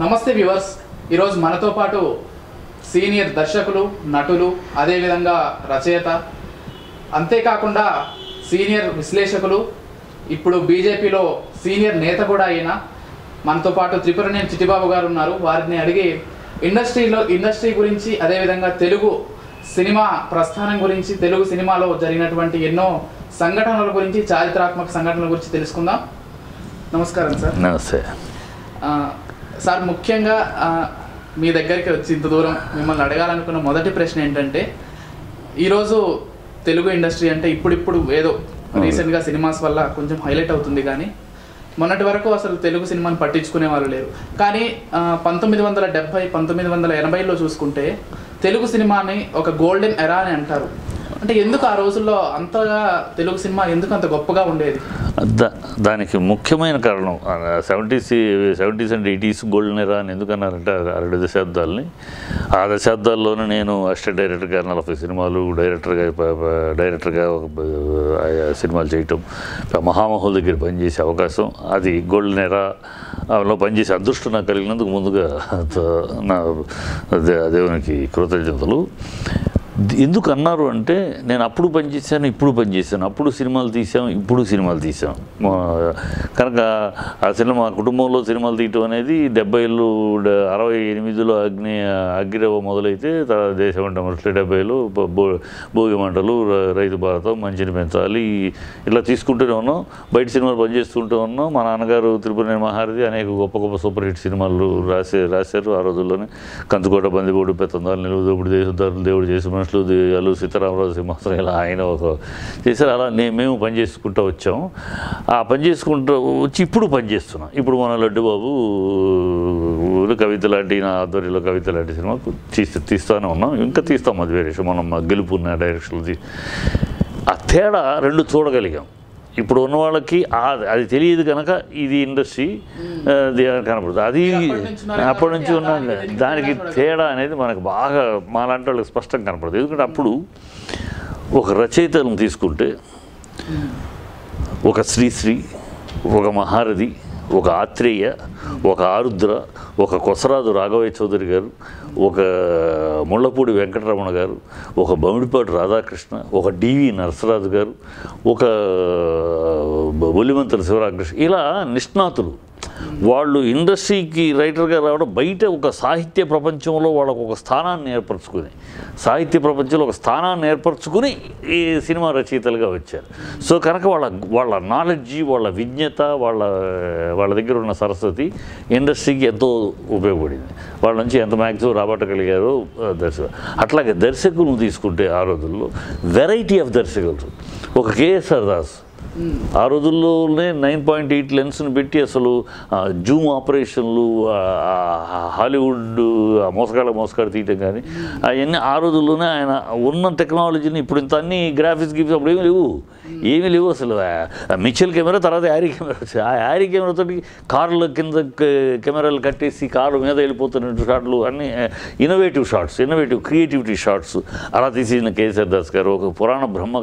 నమస్తే వ్యూవర్స్, ఈరోజు మనతో పాటు సీనియర్ దర్శకులు, నటులు, అదేవిధంగా రచయిత, అంతేకాకుండా సీనియర్ విశ్లేషకులు, ఇప్పుడు బీజేపీలో సీనియర్ నేత కూడా అయిన మనతో పాటు త్రిపురనేని చిట్టిబాబు గారు ఉన్నారు. వారిని అడిగి ఇండస్ట్రీ గురించి, అదేవిధంగా తెలుగు సినిమా ప్రస్థానం గురించి, తెలుగు సినిమాలో జరిగినటువంటి ఎన్నో సంఘటనల గురించి, చారిత్రాత్మక సంఘటనల గురించి తెలుసుకుందాం. నమస్కారం సార్. నమస్తే సార్. ముఖ్యంగా మీ దగ్గరికి వచ్చి ఇంత దూరం మిమ్మల్ని అడగాలనుకున్న మొదటి ప్రశ్న ఏంటంటే, ఈరోజు తెలుగు ఇండస్ట్రీ అంటే ఇప్పుడు ఏదో రీసెంట్గా సినిమాస్ వల్ల కొంచెం హైలైట్ అవుతుంది, కానీ మొన్నటి వరకు అసలు తెలుగు సినిమాని పట్టించుకునే వాళ్ళు లేరు. కానీ 1970, 1980లో చూసుకుంటే తెలుగు సినిమాని ఒక గోల్డెన్ ఎరా అని అంటారు. అంటే ఎందుకు ఆ రోజుల్లో అంతగా తెలుగు సినిమా ఎందుకు అంత గొప్పగా ఉండేది? దానికి ముఖ్యమైన కారణం 70s and 80s golden era అని ఎందుకన్నారంటే 2 దశాబ్దాలని. ఆ దశాబ్దాల్లోనే నేను అసిస్టెంట్ డైరెక్టర్గా 40 సినిమాలు, డైరెక్టర్గా సినిమాలు చేయటం, మహామహుల దగ్గర పనిచేసే అవకాశం, అది గోల్డెన్ ఎరాలో పనిచేసే అదృష్టం నాకు కలిగినందుకు ముందుగా నా దేవునికి కృతజ్ఞతలు. ఎందుకు అన్నారు అంటే, నేను అప్పుడు పనిచేశాను, ఇప్పుడు పనిచేశాను, అప్పుడు సినిమాలు తీసాం, ఇప్పుడు సినిమాలు తీసాం కనుక ఆ సినిమా కుటుంబంలో సినిమాలు తీయటం అనేది 70లు 68లో అగ్గిరవ మొదలైతే దేశం అంటే మనుషులు 70లో భోగి మంటలు, రైతు భారతం, మంచిని పెంచాలి, ఇలా తీసుకుంటూనే ఉన్నాం. బయట సినిమాలు పనిచేస్తుంటూ ఉన్నాం. మా నాన్నగారు త్రిపురనేని మహారథి అనేక గొప్ప గొప్ప సూపర్ హిట్ సినిమాలు రాశారు ఆ రోజుల్లోనే. కంచుకోట, బందిపోటు, పెత్తందాలు, నిలువు దోపుడు, దేశోద్ధారులు, దేవుడు చేసి మనుషులు, అల్లు సీతారామరాజు సింహాసనం, ఇలా ఆయన ఒక చేశారు. అలా మేము పనిచేసుకుంటూ వచ్చాము. ఆ పని చేసుకుంటూ వచ్చి ఇప్పుడు పనిచేస్తున్నాం. ఇప్పుడు మన లడ్డుబాబు కవిత లాంటి, నా ఆధ్వర్యంలో కవిత లాంటి సినిమా తీస్తూనే ఉన్నాం, ఇంకా తీస్తాం. అది వేరే విషయం. మనం గెలుపున్న డైరెక్షన్లు ఆ తేడా 2 చూడగలిగాం. ఇప్పుడు ఉన్న వాళ్ళకి అది తెలియదు కనుక ఇది ఇండస్ట్రీ కనపడుతుంది. అది అప్పటి నుంచి ఉన్న దానికి తేడా అనేది మనకు బాగా మాలాంటి వాళ్ళకి స్పష్టంగా కనపడుతుంది. ఎందుకంటే అప్పుడు ఒక రచయితలను తీసుకుంటే ఒక శ్రీశ్రీ, ఒక మహారథి, ఒక ఆత్రేయ, ఒక ఆరుద్ర, ఒక కొసరాజు రాఘవయ్య చౌదరి గారు, ఒక ముళ్ళపూడి వెంకటరమణ గారు, ఒక బమిడిపాటి రాధాకృష్ణ, ఒక డివి నరసరాజు గారు, ఒక బొలిమంతుల శివరామకృష్ణ, ఇలా నిష్ణాతులు. వాళ్ళు ఇండస్ట్రీకి రైటర్గా రావడం, బయట ఒక సాహిత్య ప్రపంచంలో వాళ్ళకు ఒక స్థానాన్ని ఏర్పరచుకుని, సాహిత్య ప్రపంచంలో ఒక స్థానాన్ని ఏర్పరచుకుని ఈ సినిమా రచయితలుగా వచ్చారు. సో కనుక వాళ్ళ నాలెడ్జి, వాళ్ళ విజ్ఞత, వాళ్ళ దగ్గర ఉన్న సరస్వతి ఇండస్ట్రీకి ఎంతో ఉపయోగపడింది. వాళ్ళ నుంచి ఎంత మ్యాక్సిమం రాబట్టగలిగారో దర్శకులు. అట్లాగే దర్శకులు తీసుకుంటే ఆ రోజుల్లో వెరైటీ ఆఫ్ దర్శకులు. ఒక కేఎస్ఆర్ దాస్ ఆ రోజుల్లోనే 9.8 లెన్స్ను పెట్టి అసలు జూమ్ ఆపరేషన్లు, హాలీవుడ్ మోసగాడు తీయటం కానీ అవన్నీ ఆ రోజుల్లోనే ఆయన ఉన్న టెక్నాలజీని. ఇప్పుడు ఇంత అన్ని గ్రాఫిక్స్ గిఫ్ట్స్ అప్పుడు ఏమీ లేవు అసలు. మిచెల్ కెమెరా, తర్వాత యారీ కెమెరా వచ్చాయి. ఆ యారీ కెమెరాతో కార్ల కింద కెమెరాలు కట్టేసి కారు మీద వెళ్ళిపోతున్న షాట్లు, అన్నీ ఇన్నోవేటివ్ షాట్స్, క్రియేటివిటీ షాట్స్ అలా తీసిన కేసీఆర్ దాస్ గారు. ఒక పురాణ బ్రహ్మ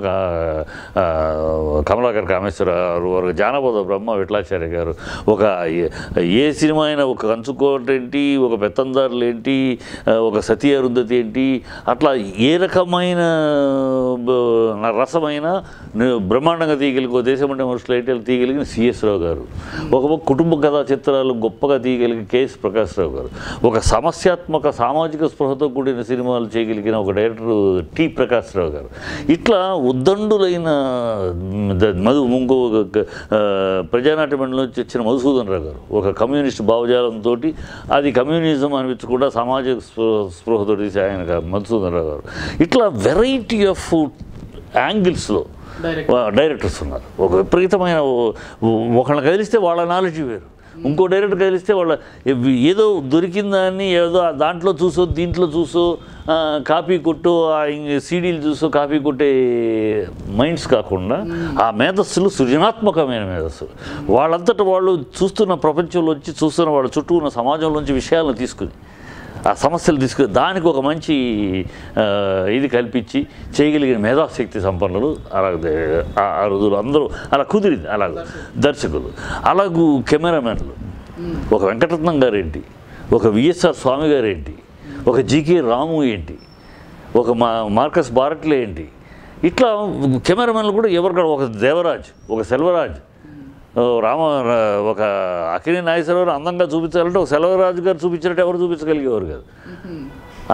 కమలాకర్ కామేశ్వర గారు, ఒక జానపద బ్రహ్మ విఠలాచార్య గారు. ఒక ఏ సినిమా అయినా ఒక కంచుకోట ఏంటి, ఒక పెత్తందారులు ఏంటి, ఒక సతీ అరుంధతి ఏంటి, అట్లా ఏ రకమైన రసమైన బ్రహ్మాండంగా తీయగలిగి, దేశం అంటే మనుషులు అయితే తీయగలిగిన సిఎస్ రావు గారు. ఒక కుటుంబ కథా చిత్రాలు గొప్పగా తీయగలిగిన కెఎస్ ప్రకాష్ రావు గారు. ఒక సమస్యాత్మక సామాజిక స్పృహతో కూడిన సినిమాలు చేయగలిగిన ఒక డైరెక్టర్ టి ప్రకాష్ రావు గారు. ఇట్లా ఉద్దండులైన ఇంకో ప్రజానాట్య మండలి నుంచి వచ్చిన మధుసూదన్ రావు గారు, ఒక కమ్యూనిస్ట్ భావజాలంతో అది కమ్యూనిజం అనిపించకుండా సామాజిక స్పృహతో తీసి ఆయన మధుసూదన్ రావు గారు. ఇట్లా వెరైటీ ఆఫ్ యాంగిల్స్లో డైరెక్టర్స్ ఉన్నారు. ఒక విపరీతమైన, ఒకళ్ళని కదిలిస్తే వాళ్ళ నాలెడ్జ్ వేరు, ఇంకో డైరెక్టర్ కదిలిస్తే వాళ్ళ ఏదో దొరికిందాన్ని ఏదో దాంట్లో చూసో దీంట్లో చూసో కాపీ కొట్టు, సీడీలు చూసో కాపీ కొట్టే మైండ్స్ కాకుండా ఆ మేధస్సులు సృజనాత్మకమైన మేధస్సులు. వాళ్ళంతటా వాళ్ళు చూస్తున్న ప్రపంచంలోంచి, చూస్తున్న వాళ్ళ చుట్టూ ఉన్న సమాజంలోంచి విషయాలను తీసుకుని, ఆ సమస్యలు తీసుకుని దానికి ఒక మంచి ఇది కల్పించి చేయగలిగిన మేధాశక్తి సంపన్నులు అలాగే ఆ రోజులు అందరూ అలా కుదిరింది. అలాగ దర్శకులు, అలాగూ కెమెరామెన్లు, ఒక వెంకటరత్నం గారేంటి, ఒక విఎస్ఆర్ స్వామి గారు ఏంటి, ఒక జీకే రాము ఏంటి, ఒక మార్కస్ బారట్లే ఏంటి, ఇట్లా కెమెరామెన్లు కూడా ఎవరికాడ ఒక దేవరాజ్, ఒక సెల్వరాజ్, ఒక అక్కినేని నాగేశ్వరరావు అందంగా చూపించాలంటే ఒక సెల్వరాజు గారు చూపించినట్టు ఎవరు చూపించగలిగేవారు కాదు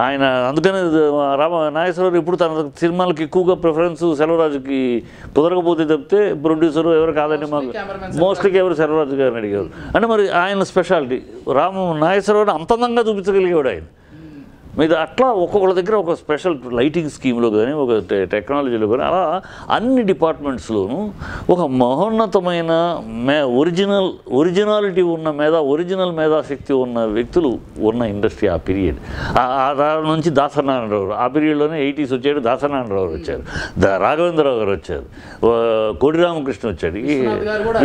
ఆయన. అందుకనే నాగేశ్వరరావు ఇప్పుడు తన సినిమాలకి ఎక్కువగా ప్రిఫరెన్స్ సెల్వరాజుకి కుదరకపోతే తప్పితే ప్రొడ్యూసరు ఎవరు కాదని మాకు మోస్ట్లీకి ఎవరు సెల్వరాజు గారిని అడిగేవారు. అంటే మరి ఆయన స్పెషాలిటీ నాగేశ్వరరావు అంత అందంగా చూపించగలిగేవాడు ఆయన మీద. అట్లా ఒక్కొక్కళ్ళ దగ్గర ఒక స్పెషల్ లైటింగ్ స్కీమ్లో కానీ ఒక టెక్నాలజీలో కానీ అలా అన్ని డిపార్ట్మెంట్స్లోనూ ఒక మహోన్నతమైన ఒరిజినాలిటీ ఉన్న ఒరిజినల్ మేధాశక్తి ఉన్న వ్యక్తులు ఉన్న ఇండస్ట్రీ ఆ పీరియడ్. దాని నుంచి దాసనారాయణరావు ఆ పీరియడ్లోనే 80s వచ్చాడు. దాసనారాయణరావు వచ్చారు, రాఘవేంద్రరావు గారు వచ్చారు, కోడి రామకృష్ణ వచ్చాడు,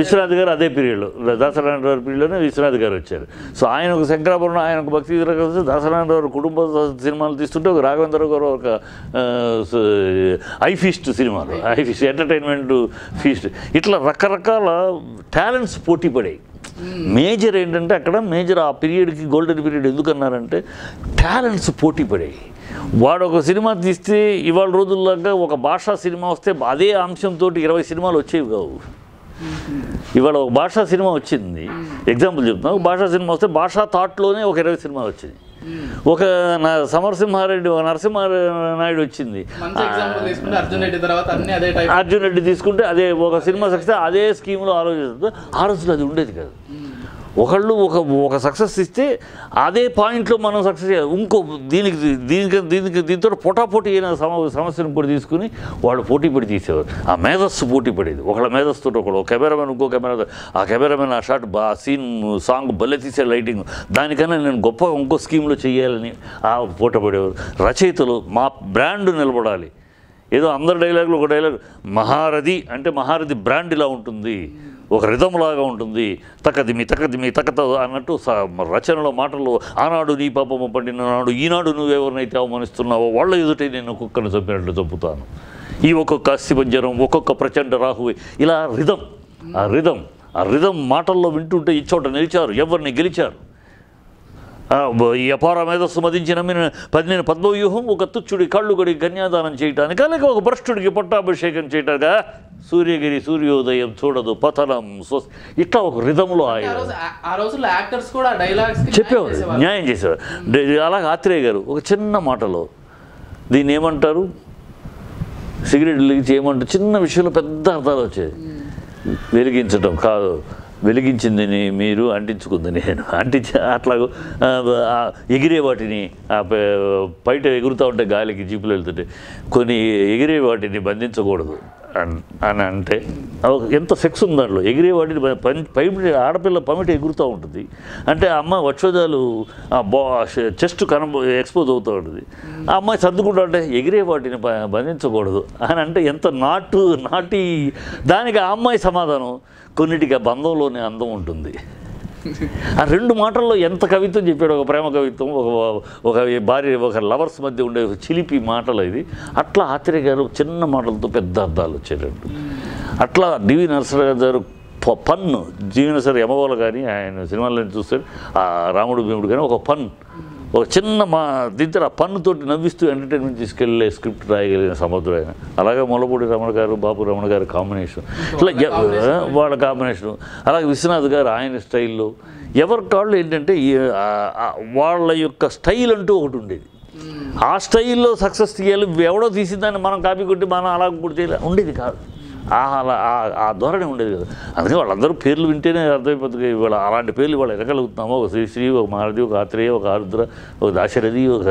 విశ్వనాథ్ గారు అదే పీరియడ్లో దాసనారాయణరావు పీరియడ్లోనే విశ్వనాథ్ గారు వచ్చారు. సో ఆయన ఒక శంకరాభరణం, ఆయన ఒక భక్తి దాసనారాయణరావు కుటుంబ సినిమాలు తీస్తుంటే ఒక రాఘవేంద్ర గారు ఒక ఐ ఫీస్ట్ సినిమాలు, ఐ ఫీస్ట్ ఎంటర్టైన్మెంట్ ఫీస్ట్, ఇట్లా రకరకాల టాలెంట్స్ పోటీ పడాయి. మేజర్ ఏంటంటే అక్కడ మేజర్ ఆ పీరియడ్కి గోల్డెన్ పీరియడ్ ఎందుకన్నారంటే టాలెంట్స్ పోటీ పడాయి. వాడు ఒక సినిమా తీస్తే ఇవాళ రోజుల్లాగా ఒక భాషా సినిమా వస్తే అదే అంశంతో 20 సినిమాలు వచ్చేవి కావు. ఇవాళ ఒక భాషా సినిమా వచ్చింది, ఎగ్జాంపుల్ చెప్తున్నా, ఒక భాషా సినిమా వస్తే భాషా థాట్లోనే ఒక 20 సినిమాలు వచ్చింది. ఒక నరసింహానాయుడు వచ్చింది, అర్జున్ రెడ్డి తీసుకుంటే అదే ఒక సినిమా సక్సెస్ అదే స్కీమ్లో ఆలోచిస్తుంది. ఆ రోజుల్లో అది ఉండేది కాదు. ఒకళ్ళు ఒక సక్సెస్ ఇస్తే అదే పాయింట్లో మనం సక్సెస్ చేయాలి. ఇంకో దీంతో పోటాపోటీ అయిన సమస్యను కూడా తీసుకుని వాళ్ళు పోటీ పడి తీసేవారు. ఆ మేధస్సు పోటీ పడేది. ఒకళ్ళ మేధస్సుతో ఒక కెమెరామెన్ ఇంకో ఆ కెమెరామెన్ ఆ షాట్ ఆ సీన్ సాంగ్ భలే తీసే లైటింగ్, దానికన్నా నేను గొప్ప ఇంకో స్కీమ్లో చేయాలని ఆ పోటీ పడేవారు. రచయితలు మా బ్రాండ్ నిలబడాలి. ఏదో అందరి డైలాగులు ఒక డైలాగ్ మహారథి అంటే మహారథి బ్రాండ్ ఇలా ఉంటుంది, ఒక రిధంలాగా ఉంటుంది, తకదిమి తకతో అన్నట్టు రచనలో మాటల్లో ఆనాడు నీ పాపము పండిన నాడు ఈనాడు నువ్వెవరినైతే అవమానిస్తున్నావో వాళ్ళ ఎదుటే నేను కుక్కను చంపినట్లు చంపుతాను, ఈ ఒక్కొక్క అస్థిపంజరం ఒక్కొక్క ప్రచండ రాహువే, ఇలా ఆ రిధం మాటల్లో వింటుంటే ఇచ్చోట నిలిచారు, ఎవరిని గెలిచారు. ఈ అపార మేధస్సు మదించిన నేను పద్మవ్యూహం ఒక తుచ్చుడి కళ్ళు గడి కన్యాదానం చేయటానికి, అలాగే ఒక భ్రష్టుడికి పట్టాభిషేకం చేయటానికా సూర్యగిరి సూర్యోదయం చూడదు పతనం ఇట్లా ఒక రిధంలో చెప్పేవారు, న్యాయం చేసేవారు. అలాగే ఆత్రేయ గారు ఒక చిన్న మాటలో దీన్ని ఏమంటారు, సిగరెట్ వెలిగించి ఏమంటారు, చిన్న విషయంలో పెద్ద అర్థాలు వచ్చేది. వెలిగించడం కాదు, వెలిగించింది మీరు, అంటించుకుంది నేను, అట్లాగూ ఎగిరే వాటిని బయట ఎగురుతూ ఉంటే గాలికి జీపులు వెళ్తుంటే కొన్ని ఎగిరే వాటిని బంధించకూడదు అని అంటే ఎంత సెక్స్ ఉంది దాంట్లో. ఎగిరే వాటిని పైపు ఆడపిల్ల పమిటి ఎగురుతూ ఉంటుంది అంటే ఆ అమ్మాయి వక్షోజాలు చెస్ట్ ఎక్స్పోజ్ అవుతూ ఉంటుంది. ఆ అమ్మాయి సర్దుకుంటా అంటే ఎగిరే వాటిని బంధించకూడదు అని అంటే ఎంత నాటి దానికి ఆ అమ్మాయి సమాధానం కొన్నిటికి ఆ బంధంలోనే అందం ఉంటుంది. ఆ రెండు మాటల్లో ఎంత కవిత్వం చెప్పాడు, ఒక ప్రేమ కవిత్వం, ఒక భార్య ఒక లవర్స్ మధ్య ఉండే చిలిపి మాటలు ఇది. అట్లా ఆత్రేయ గారు చిన్న మాటలతో పెద్ద అర్థాలు వచ్చేటట్టు. అట్లా డివి నరసరావు గారు పన్ను, డివి నరసరావు యమగోళ కానీ ఆయన సినిమాల్లో చూస్తాడు, ఆ రాముడు భీముడు కానీ ఒక ఒక చిన్న దీంతో ఆ పన్నుతోటి నవ్విస్తూ ఎంటర్టైన్మెంట్ తీసుకెళ్ళే స్క్రిప్ట్ రాయగలిగిన సముద్రం ఆయన. అలాగే ముల్లపూడి రమణ గారు, బాపు రమణ గారు కాంబినేషన్, ఇట్లా వాళ్ళ కాంబినేషను. అలాగే విశ్వనాథ్ గారు ఆయన స్టైల్లో ఎవరి కాళ్ళు ఏంటంటే వాళ్ళ యొక్క స్టైల్ అంటూ ఒకటి ఉండేది. ఆ స్టైల్లో సక్సెస్ తీయాలి, ఎవడో తీసిందాన్ని మనం కాపీ కొట్టి మనం అలా కూడా చేయాలి ఉండేది కాదు. ఆ ధోరణి ఉండేది కదా. అందుకే వాళ్ళందరూ పేర్లు వింటేనే అర్థమైపోతుంది. ఇవాళ అలాంటి పేర్లు ఇవాళ ఎరగలుగుతున్నామో, ఒక శ్రీశ్రీ, ఒక మారుతి, ఒక ఆత్రేయ, ఒక ఆరుద్ర, ఒక దాశరథి, ఒక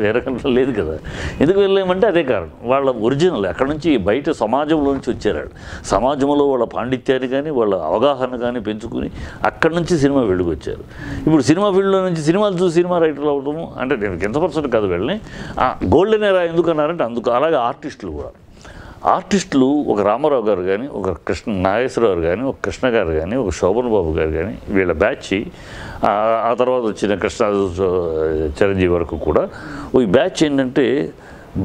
వేరకంలో లేదు కదా. ఎందుకు వెళ్ళామంటే అదే కారణం. వాళ్ళ ఒరిజినల్ అక్కడ నుంచి బయట సమాజంలో నుంచి వచ్చారు. సమాజంలో వాళ్ళ పాండిత్యాన్ని కానీ వాళ్ళ అవగాహన కానీ పెంచుకుని అక్కడి నుంచి సినిమా ఫీల్డ్కి వచ్చారు. ఇప్పుడు సినిమా ఫీల్డ్లో నుంచి సినిమాలు చూసి సినిమా రైటర్లు అవడము అంటే నేను కింద కాదు వెళ్ళని గోల్డెన్ ఎరా ఎందుకన్నారంటే అందుకు. అలాగే ఆర్టిస్టులు ఒక రామారావు గారు కానీ, ఒక నాగేశ్వరరావు కానీ, ఒక కృష్ణ గారు కానీ, ఒక శోభన్ బాబు గారు కానీ, వీళ్ళ బ్యాచ్ ఆ తర్వాత వచ్చిన చిరంజీవి వరకు కూడా ఈ బ్యాచ్ ఏంటంటే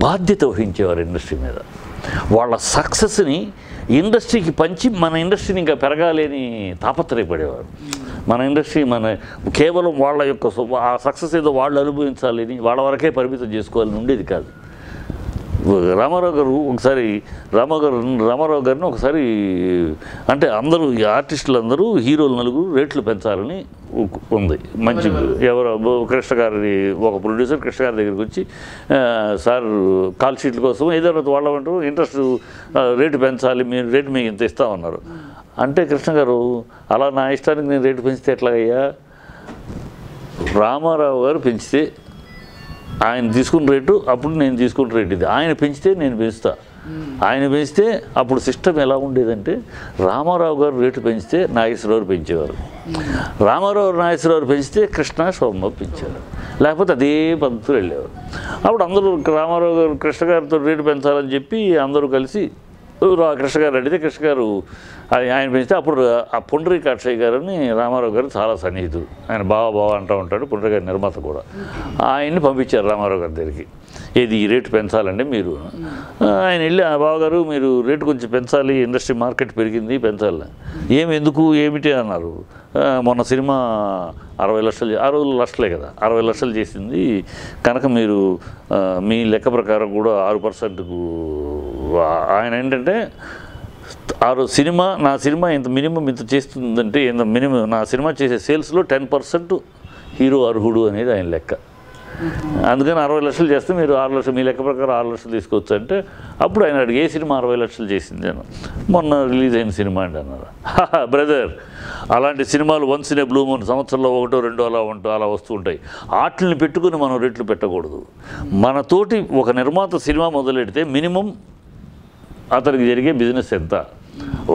బాధ్యత వహించేవారు ఇండస్ట్రీ మీద. వాళ్ళ సక్సెస్ని ఇండస్ట్రీకి పంచి మన ఇండస్ట్రీని ఇంకా పెరగాలి అని తాపత్రయపడేవారు. మన ఇండస్ట్రీ కేవలం వాళ్ళ యొక్క ఆ సక్సెస్ ఏదో వాళ్ళు అనుభవించాలని, వాళ్ళ వరకే పరిమితం చేసుకోవాలని ఉండేది కాదు. రామారావు గారిని ఒకసారి అంటే అందరూ ఈ ఆర్టిస్టులు అందరూ హీరోలు నలుగురు రేట్లు పెంచాలని ఉంది. మంచి ఎవరో కృష్ణ గారి ఒక ప్రొడ్యూసర్ కృష్ణ గారి దగ్గరికి వచ్చి, సార్ కాల్ షీట్ల కోసం ఏదైనా వాళ్ళంటూ ఇంట్రెస్ట్ రేటు పెంచాలి, మీరు రేటు మీకు ఇంత ఇస్తామన్నారు. అంటే కృష్ణ గారు, అలా నా ఇష్టానికి నేను రేటు పెంచితే ఎట్లాగయ్యా? రామారావు గారు పెంచితే ఆయన తీసుకున్న రేటు, అప్పుడు నేను తీసుకున్న రేటు ఇది. ఆయన పెంచితే నేను పెంచుతా. ఆయన పెంచితే అప్పుడు సిస్టమ్ ఎలా ఉండేదంటే, రామారావు గారు రేటు పెంచితే నాగేశ్వరరావు పెంచేవారు, నాగేశ్వరరావు పెంచితే కృష్ణ సోమబాబు పెంచేవారు, లేకపోతే అదే పద్ధతులు వెళ్ళేవారు. అప్పుడు అందరూ రామారావు గారు కృష్ణ గారితో రేటు పెంచాలని చెప్పి అందరూ కలిసి కృష్ణ గారు అడిగితే, కృష్ణ గారు ఆయన పెంచితే అప్పుడు ఆ పుండరీకాక్షయ్య గారని రామారావు గారు చాలా సన్నిహితుడు, ఆయన బావ అంటూ ఉంటాడు, పుండరీ గారి నిర్మాత కూడా. ఆయన్ని పంపించారు రామారావు గారి దగ్గరికి, ఏది ఈ రేటు పెంచాలండి మీరు. ఆయన వెళ్ళి, ఆ బావగారు మీరు రేటు కొంచెం పెంచాలి, ఇండస్ట్రీ మార్కెట్ పెరిగింది, పెంచాలి. ఎందుకు ఏమిటి అన్నారు. మొన్న సినిమా 60 లక్షలు, ఆ రోజులు లక్షలే కదా, 60 లక్షలు చేసింది కనుక మీరు మీ లెక్క ప్రకారం కూడా 6%కు. ఆయన ఏంటంటే నా సినిమా ఇంత మినిమం ఇంత చేస్తుందంటే, ఇంత మినిమం నా సినిమా చేసే సేల్స్లో 10% హీరో అర్హుడు అనేది ఆయన లెక్క. అందుకని 60 లక్షలు చేస్తే మీరు 6 లక్షలు, మీ లెక్క ప్రకారం 6 లక్షలు తీసుకోవచ్చు అంటే, అప్పుడు ఆయన అడిగి, ఏ సినిమా 60 లక్షలు చేసింది అని. మొన్న రిలీజ్ అయిన సినిమా అండి అన్నారు. బ్రదర్, అలాంటి సినిమాలు once in a blue moon, సంవత్సరంలో 1, 2 అలా వస్తూ ఉంటాయి. వాటిని పెట్టుకుని మనం రేట్లు పెట్టకూడదు. మనతోటి ఒక నిర్మాత సినిమా మొదలెడితే మినిమం అతనికి జరిగే బిజినెస్ ఎంత,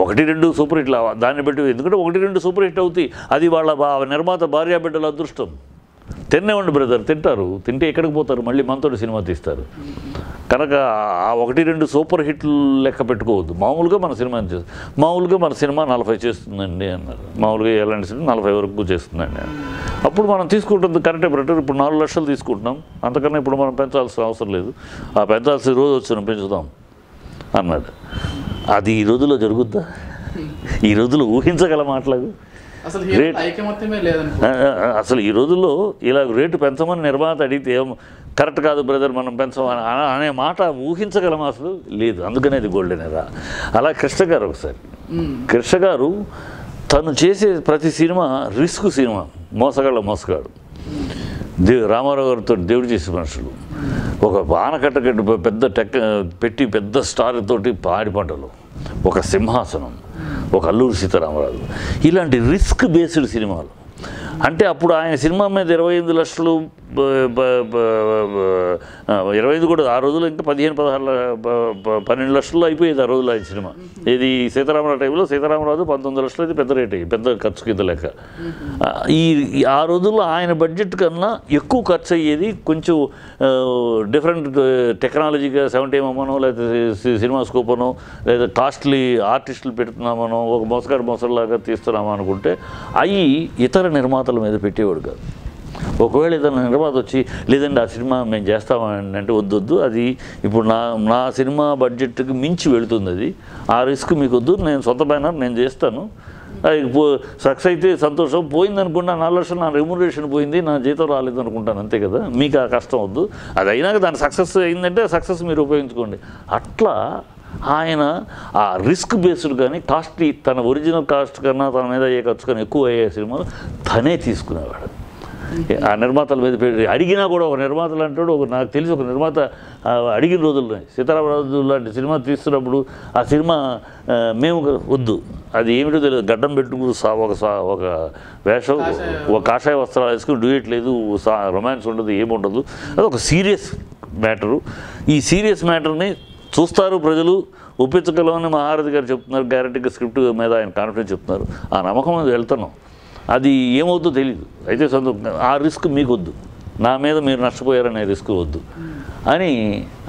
1, 2 సూపర్ హిట్లు దాన్ని బట్టి, ఎందుకంటే 1, 2 సూపర్ హిట్ అవుతాయి, అది వాళ్ళ నిర్మాత భార్యాబిడ్డల అదృష్టం. తినేవండి బ్రదర్, తింటారు, తింటే ఎక్కడికి పోతారు, మళ్ళీ మనతోటి సినిమా తీస్తారు. కనుక ఆ 1, 2 సూపర్ హిట్లు లెక్క పెట్టుకోవద్దు. మామూలుగా మన సినిమా 40 చేస్తుందండి అన్నారు. మామూలుగా ఎలాంటి సినిమా 40 వరకు చేస్తుందండి. అప్పుడు మనం తీసుకుంటుంది కరెక్టే బ్రదర్, ఇప్పుడు 4 లక్షలు తీసుకుంటున్నాం, అంతకన్నా ఇప్పుడు మనం పెంచాల్సిన అవసరం లేదు, ఆ పెంచాల్సిన రోజు వచ్చిన పెంచుదాం అన్నాడు. అది ఈ రోజుల్లో జరుగుద్దా? ఈ రోజుల్లో ఊహించగల మాటలకు అసలు ఈ రోజుల్లో ఇలా రేటు పెంచమని నిర్మాత అడిగితే కరెక్ట్ కాదు బ్రదర్ మనం పెంచమని అనే మాట ఊహించగలం అసలు లేదు. అందుకనే అది గోల్డెన్ ఎరా. అలా కృష్ణ గారు తను చేసే ప్రతి సినిమా రిస్క్ సినిమా, మోసగాడు. రామారావు గారితో దేవుడు చేసే మనుషులు, ఒక ఆనకట్ట పెద్ద పెట్టి పెద్ద స్టార్ తోటి పాడి పంటలు, ఒక సింహాసనం, ఒక అల్లూరి సీతారామరాజు, ఇలాంటి రిస్క్ బేస్డ్ సినిమాలు. అంటే అప్పుడు ఆయన సినిమా మీద 25 లక్షలు 25 కూడా ఆ రోజుల్లో ఇంకా 12 లక్షల్లో అయిపోయేది ఆ రోజుల్లో ఆయన సినిమా. ఇది సీతారామరాజు టైంలో సీతారామరాజు 19 లక్షలు అయితే పెద్ద రేట్, పెద్ద ఖర్చు కింద లెక్క. ఆ రోజుల్లో ఆయన బడ్జెట్ కన్నా ఎక్కువ ఖర్చు అయ్యేది, కొంచెం డిఫరెంట్ టెక్నాలజీగా 70mm అనో లేకపోతే సినిమా స్కోప్ అనో లేదా కాస్ట్లీ ఆర్టిస్టులు పెడుతున్నామనో ఒక మోసలాగా తీస్తున్నామో అనుకుంటే అవి ఇతర నిర్మాతల మీద పెట్టేవాడు కాదు. ఒకవేళ ఏదైనా నిర్మాత వచ్చి లేదండి ఆ సినిమా మేము చేస్తామని అంటే వద్దు, అది ఇప్పుడు నా సినిమా బడ్జెట్కి మించి వెళుతుంది, అది ఆ రిస్క్ మీకు వద్దు, నేను సొంత బ్యానర్ నేను చేస్తాను, అది సక్సెస్ అయితే సంతోషం, పోయిందనుకున్నా 4 లక్షలు నా రెమ్యునరేషన్ పోయింది, నా జీతం రాలేదు అనుకుంటాను, అంతే కదా, మీకు ఆ కష్టం వద్దు, అది అయినాక దాని సక్సెస్ అయిందంటే సక్సెస్ మీరు ఉపయోగించుకోండి. అట్లా ఆయన ఆ రిస్క్ బేస్డ్ కానీ కాస్ట్లీ తన ఒరిజినల్ కాస్ట్ కన్నా తన మీద అయ్యే ఖర్చు కన్నా ఎక్కువ అయ్యే సినిమాలు తనే తీసుకునేవాడు. ఆ నిర్మాతల మీద అడిగినా కూడా ఒక నిర్మాతలు అంటాడు, నాకు తెలిసి ఒక నిర్మాత అడిగిన రోజుల్లో సీతారామరాజు లాంటి సినిమా తీస్తున్నప్పుడు ఆ సినిమా మేము వద్దు, అది ఏమిటో తెలియదు, గడ్డం పెట్టుకుని ఒక వేషం, ఒక కాషాయ వస్త్రాలు వేసుకుని డ్యూయట్ లేదు, రొమాన్స్ ఉండదు, ఏముండదు, అది ఒక సీరియస్ మ్యాటరు. ఈ సీరియస్ మ్యాటర్ని చూస్తారు ప్రజలు, ఒప్పించగలమని మా ఆరతి గారు చెప్తున్నారు, గ్యారెంటీగా స్క్రిప్ట్ మీద ఆయన కాన్ఫిడెన్స్ చెప్తున్నారు, ఆ నమ్మకం మీద వెళ్తున్నాం. అది ఏమవుతుందో తెలియదు, అయితే ఆ రిస్క్ మీకు వద్దు, నా మీద మీరు నష్టపోయారనే రిస్క్ వద్దు అని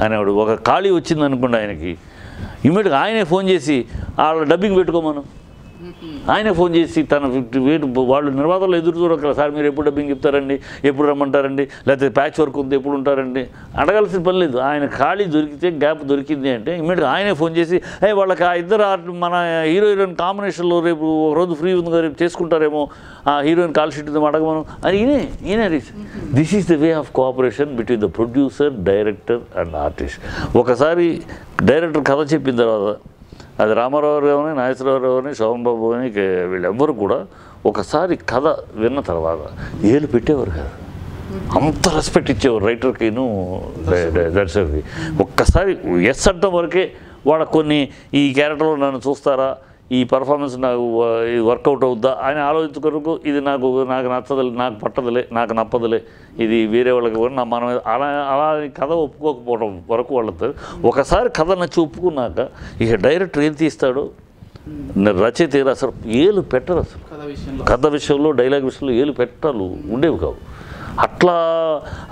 అనేవాడు. ఒక ఖాళీ వచ్చింది అనుకోండి ఆయనకి, ఇమ్మీడియట్గా ఆయనే ఫోన్ చేసి వాళ్ళ డబ్బింగ్ పెట్టుకోమను, ఆయనే ఫోన్ చేసి తన 50 వాళ్ళు నిర్మాతలు ఎదురు చూడగలరు. సార్ మీరు ఎప్పుడు డబ్బింగ్ చెప్తారండి, ఎప్పుడు రమ్మంటారండి, లేకపోతే ప్యాచ్ వర్క్ ఉంది ఎప్పుడు ఉంటారండి అడగాల్సిన పని లేదు. ఆయన ఖాళీ దొరికితే గ్యాప్ దొరికింది అంటే ఇమ్మీడియట్గా ఆయనే ఫోన్ చేసి వాళ్ళకి ఆ ఇద్దరు మన హీరోయిన్ కాంబినేషన్లో రేపు ఒక రోజు ఫ్రీ ఉంది కదా రేపు చేసుకుంటారేమో ఆ హీరోయిన్ కాల్ షీట్ అడగమను అని ఈయనే reason. This is the way of cooperation between the producer, director and artist. ఒకసారి డైరెక్టర్ కథ చెప్పిన తర్వాత అది రామారావు గారిని, నాగేశ్వరరావు గారిని, శోభన్ బాబు అని వీళ్ళెవ్వరు కూడా ఒకసారి కథ విన్న తర్వాత ఏళ్ళు పెట్టేవారు కదా, అంత రెస్పెక్ట్ ఇచ్చేవారు రైటర్కిను దర్శకుడికి. ఒక్కసారి ఎస్ అంటాం వరకే వాళ్ళ కొన్ని ఈ క్యారెక్టర్లో నన్ను చూస్తారా, ఈ పర్ఫార్మెన్స్ నాకు వర్కౌట్ అవుద్దా అని ఆలోచించుకొరకు ఇది నాకు నచ్చదులే, నాకు పట్టదులే, నాకు నప్పదులే, ఇది వేరే వాళ్ళకి మనం అలా కథ ఒప్పుకోకపోవడం వరకు వాళ్ళతో ఒకసారి కథ నచ్చి ఒప్పుకున్నాక ఇక డైరెక్టర్ ఏం తీస్తాడో రచయిత అసలు ఏలు పెట్టరు. అసలు కథ విషయంలో డైలాగ్ విషయంలో ఏలు పెట్టాలు ఉండేవి కావు.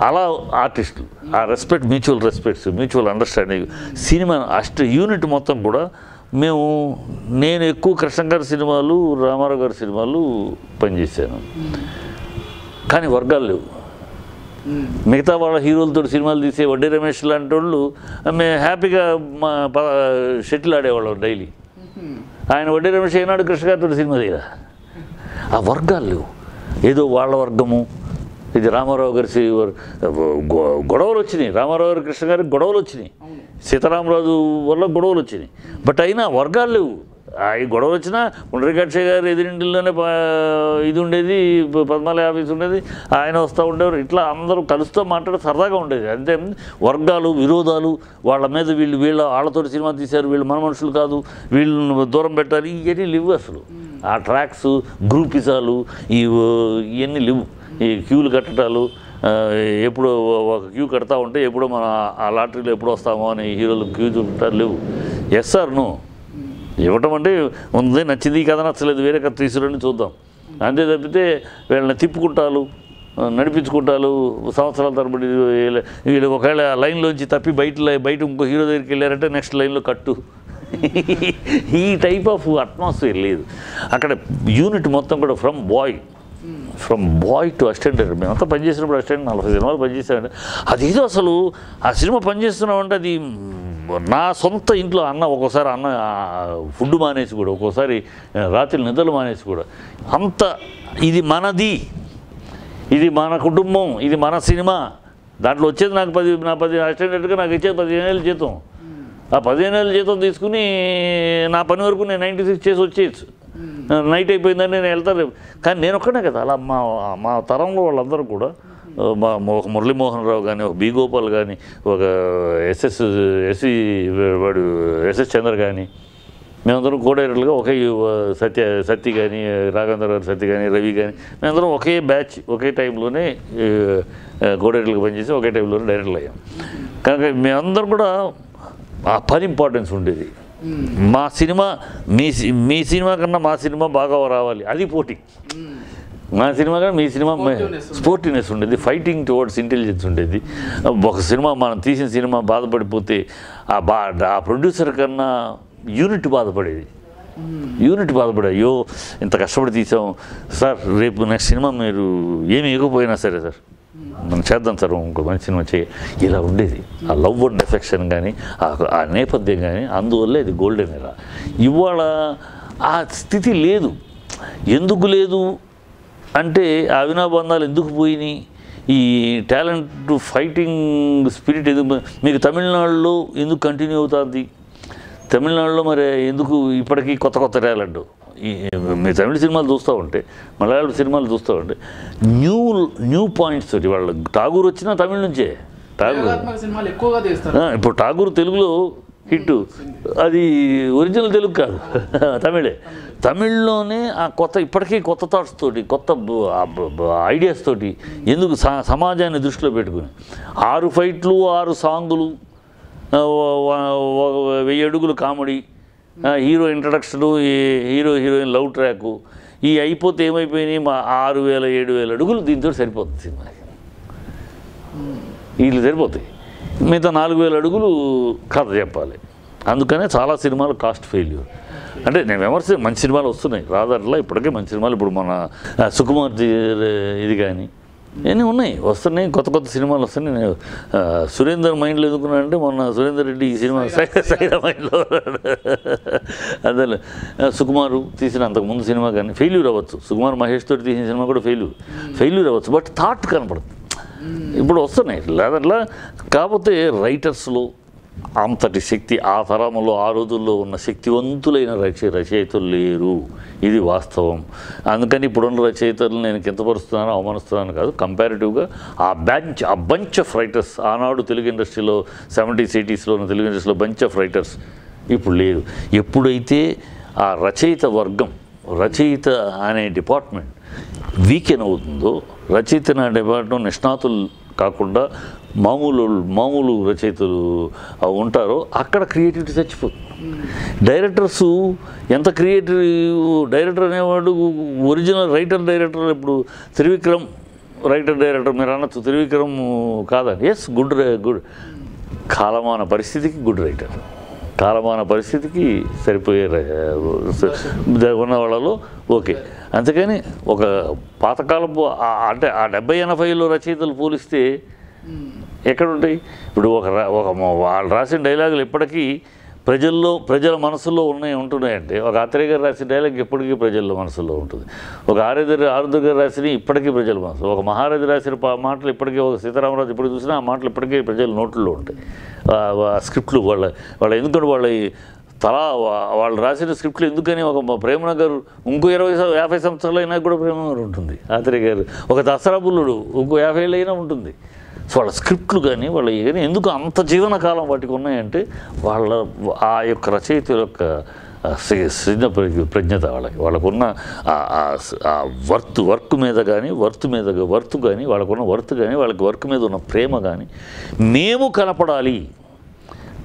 అలా ఆర్టిస్టులు ఆ respect, mutual respects, mutual understanding cinema unit మొత్తం కూడా నేను ఎక్కువ కృష్ణ గారి సినిమాలు, రామారావు గారి సినిమాలు పనిచేశాను. కానీ వర్గాలు లేవు. మిగతా వాళ్ళ హీరోలతో సినిమాలు తీసే వడ్డీ రమేష్ లాంటి వాళ్ళు మేము హ్యాపీగా షటిల్ ఆడేవాళ్ళం డైలీ. ఆయన వడ్డీ రమేష్ ఏనాడు కృష్ణ గారితో సినిమా తీరా. ఆ వర్గాలు లేవు. ఏదో వాళ్ళ వర్గము, ఇది రామారావు గారి గొడవలు వచ్చినాయి, రామారావు గారి కృష్ణ గారికి గొడవలు వచ్చినాయి, సీతారామరాజు వల్ల గొడవలు వచ్చినాయి. బట్ అయినా వర్గాలు లేవు. ఈ గొడవలు వచ్చినా పుండరీకాక్ష గారు ఎదురింటిలోనే ఇది ఉండేది, పద్మాలయ ఆఫీస్ ఉండేది, ఆయన వస్తూ ఉండేవారు. ఇట్లా అందరూ కలుస్తూ మాట్లాడి సరదాగా ఉండేది. అంతే వర్గాలు, విరోధాలు, వాళ్ళ మీద వాళ్ళతో సినిమా తీశారు, వీళ్ళు మన మనుషులు కాదు, వీళ్ళని దూరం పెట్టాలి, ఇవన్నీ లేవు అసలు. ఆ ట్రాక్స్, గ్రూపిజాలు ఇవన్నీ లేవు. ఈ క్యూలు కట్టడాలు, ఎప్పుడు ఒక క్యూ కడతా ఉంటే ఎప్పుడో మన ఆ లాటరీలో ఎప్పుడు వస్తామో అని హీరోలు క్యూ చూపుతారు లేవు. ఎస్ సార్ నో ఇవ్వటం అంటే ఉంది, నచ్చింది, కథ నచ్చలేదు, వేరే కథ తీసుకురండి చూద్దాం అంతే తప్పితే వీళ్ళని తిప్పుకుంటాలు, నడిపించుకుంటాలు సంవత్సరాల తరబడి. వీళ్ళు ఒకవేళ లైన్లోంచి తప్పి బయట ఇంకో హీరో దగ్గరికి వెళ్ళారంటే నెక్స్ట్ లైన్లో కట్టు. ఈ టైప్ ఆఫ్ అట్మాస్ఫియర్ లేదు అక్కడ. యూనిట్ మొత్తం కూడా from boy to assistant director. మేమంతా పనిచేసినప్పుడు అసిస్టెంట్ 40 సినిమాలు పనిచేసామంటే అదేదో అసలు ఆ సినిమా పనిచేస్తున్నామంటే అది నా సొంత ఇంట్లో ఒక్కోసారి ఫుడ్ మానేసి కూడా, ఒక్కోసారి రాత్రి నిద్రలు మానేసి కూడా అంత ఇది మనది, ఇది మన కుటుంబం, ఇది మన సినిమా, దాంట్లో వచ్చేది నాకు 10 అసిస్టెంట్ డైరెక్టర్గా నాకు ఇచ్చేది 15,000 జీతం. ఆ 15,000 జీతం తీసుకుని నా పని వరకు నేను 96 చేసి వచ్చేయచ్చు. నైట్ అయిపోయిందని నేను వెళ్తాను. కానీ నేను ఒక్కనే కదా, అలా మా తరంలో వాళ్ళందరూ కూడా ఒక మురళీమోహన్ రావు కానీ, ఒక బి గోపాల్ కానీ, ఒక ఎస్ఎస్ చంద్ర కానీ, మేమందరం కోడైరెక్టర్లుగా ఒకే సత్య కానీ, రాఘవేంద్ర గారు సత్య కానీ, రవి కానీ, మేమందరం ఒకే బ్యాచ్ ఒకే టైంలోనే కోడైరెక్టర్లుగా పనిచేసి ఒకే టైంలోనే డైరెక్టర్లు అయ్యాం. కనుక మేమందరం కూడా ఆ పని ఇంపార్టెన్స్ ఉండేది. మా సినిమా మీ సినిమా కన్నా మా సినిమా బాగా రావాలి, అది పోటీ. మా సినిమా కన్నా మీ సినిమా స్పోర్టివ్నెస్ ఉండేది, ఫైటింగ్ టువర్డ్స్ ఇంటెలిజెన్స్ ఉండేది. ఒక సినిమా మనం తీసిన సినిమా బాధపడిపోతే ఆ ప్రొడ్యూసర్ కన్నా యూనిట్ బాధపడేది. అయ్యో ఇంత కష్టపడి తీసాం సార్, రేపు నెక్స్ట్ సినిమా మీరు ఏమి ఇవ్వకపోయినా సరే సార్ మనం చేద్దాం సార్, ఇంకో మంచి సినిమా ఇలా ఉండేది. ఆ లవ్ అండ్ ఎఫెక్షన్ కానీ, ఆ నేపథ్యం కానీ, అందువల్లే ఇది గోల్డెన్ ఎరా. ఇవాళ ఆ స్థితి లేదు. ఎందుకు లేదు అంటే ఆ అవినాబంధాలు ఎందుకు పోయినాయి, ఈ టాలెంట్ ఫైటింగ్ స్పిరిట్ ఎందుకు మీకు తమిళనాడులో ఎందుకు కంటిన్యూ అవుతుంది, తమిళనాడులో మరి ఎందుకు ఇప్పటికీ కొత్త టాలెంట్. మీ తమిళ సినిమాలు చూస్తూ ఉంటే, మలయాళం సినిమాలు చూస్తూ ఉంటే న్యూ పాయింట్స్ తోటి వాళ్ళు ఠాగూర్ వచ్చినా తమిళ నుంచే. ఇప్పుడు ఠాగూర్ తెలుగులో హిట్, అది ఒరిజినల్ తెలుగు కాదు, తమిళ్లోనే ఆ ఇప్పటికీ కొత్త థాట్స్ తోటి, కొత్త ఐడియాస్ తోటి, ఎందుకు సమాజాన్ని దృష్టిలో పెట్టుకుని 6 ఫైట్లు 6 సాంగులు 1000 అడుగులు comedy, hero introduction, heroine love track, ఈ అయిపోతే ఏమైపోయినాయి 6,000-7,000 అడుగులు దీంతో సరిపోతుంది సినిమాకి. వీళ్ళు సరిపోతాయి. మిగతా 4,000 అడుగులు కథ చెప్పాలి. అందుకనే చాలా సినిమాలు కాస్ట్ ఫెయిల్యూర్. అంటే నేను మంచి సినిమాలు వస్తున్నాయి రాదట్లా, ఇప్పటికే మంచి సినిమాలు. ఇప్పుడు మన సుకుమార్ ఇది కానీ ఇవన్నీ ఉన్నాయి, వస్తున్నాయి, కొత్త కొత్త సినిమాలు వస్తున్నాయి. నేను సురేందర్ మైండ్లో ఎందుకున్నానంటే మొన్న సురేందర్ రెడ్డి ఈ సినిమా సైరా మైండ్లో అదే సుకుమారు తీసిన అంతకుముందు సినిమా కానీ ఫెయిల్యూర్ అవ్వచ్చు, సుకుమార్ మహేష్ తోటి తీసిన సినిమా కూడా ఫెయిల్యూర్ అవ్వచ్చు, బట్ థాట్ కనపడుతుంది. ఇప్పుడు వస్తున్నాయి లేదట్లా. కాకపోతే రైటర్స్లో అంతటి శక్తి ఆ తరంలో ఆ రోజుల్లో ఉన్న శక్తివంతులైన రచయితలు లేరు, ఇది వాస్తవం. అందుకని ఇప్పుడున్న రచయితలు నేను కించపరుస్తున్నాను, అవమానిస్తున్నాను కాదు. కంపారిటివ్గా ఆ బంచ్ ఆఫ్ రైటర్స్ ఆనాడు తెలుగు ఇండస్ట్రీలో 70s 80sలో ఉన్న తెలుగు ఇండస్ట్రీలో బంచ్ ఆఫ్ రైటర్స్ ఇప్పుడు లేదు. ఎప్పుడైతే ఆ రచయిత అనే డిపార్ట్మెంట్ వీకెన్ అవుతుందో, రచయిత అనే డిపార్ట్మెంట్ నిష్ణాతులు కాకుండా మామూలు రచయితలు ఉంటారో అక్కడ క్రియేటివిటీ చచ్చిపోతుంది. డైరెక్టర్స్ ఎంత డైరెక్టర్ అనేవాడు ఒరిజినల్ డైరెక్టర్ ఇప్పుడు త్రివిక్రమ్ డైరెక్టర్ మీరు అనొచ్చు, త్రివిక్రమ్ కాదండి, ఎస్ గుడ్ కాలమాన పరిస్థితికి గుడ్ రైటర్, కాలమాన పరిస్థితికి సరిపోయే ఉన్న వాళ్ళలో ఓకే. అంతేకాని ఒక పాతకాలపు అంటే ఆ 70-80లో రచయితలు పోలిస్తే ఎక్కడుంటాయి? ఇప్పుడు వాళ్ళు రాసిన డైలాగులు ఎప్పటికీ ప్రజల మనసులో ఉంటున్నాయంటే, ఒక ఆత్రేయ గారు రాసిన డైలాగ్ ఎప్పటికీ ప్రజల మనసులో ఉంటుంది. ఒక ఆరుద్ర గారు రాసిన ఇప్పటికీ ప్రజల మనసు, ఒక మహారాజు రాసిన మాటలు ఇప్పటికీ, ఒక సీతారామరాజు ఇప్పుడు చూసినా ఆ మాటలు ఇప్పటికీ ప్రజల నోట్లలో ఉంటాయి. స్క్రిప్ట్లు వాళ్ళ ఎందుకంటే వాళ్ళు రాసిన స్క్రిప్ట్లు ఎందుకని ఒక ప్రేమనగర్ ఇంకో 50 సంవత్సరాలు అయినా కూడా ప్రేమనగర్ ఉంటుంది. ఆత్రేయ గారు ఒక దసరా బుల్లుడు ఇంకో 50 ఏళ్ళు అయినా ఉంటుంది. సో వాళ్ళ స్క్రిప్ట్లు కానీ ఎందుకు అంత జీవనకాలం వాటికి ఉన్నాయంటే ఆ యొక్క రచయితల యొక్క సృజన ప్రజ్ఞత వాళ్ళకున్న వర్క్ మీద కానీ వాళ్ళకున్న వర్త్ కానీ వాళ్ళకి వర్క్ మీద ఉన్న ప్రేమ కానీ. మేము కనపడాలి,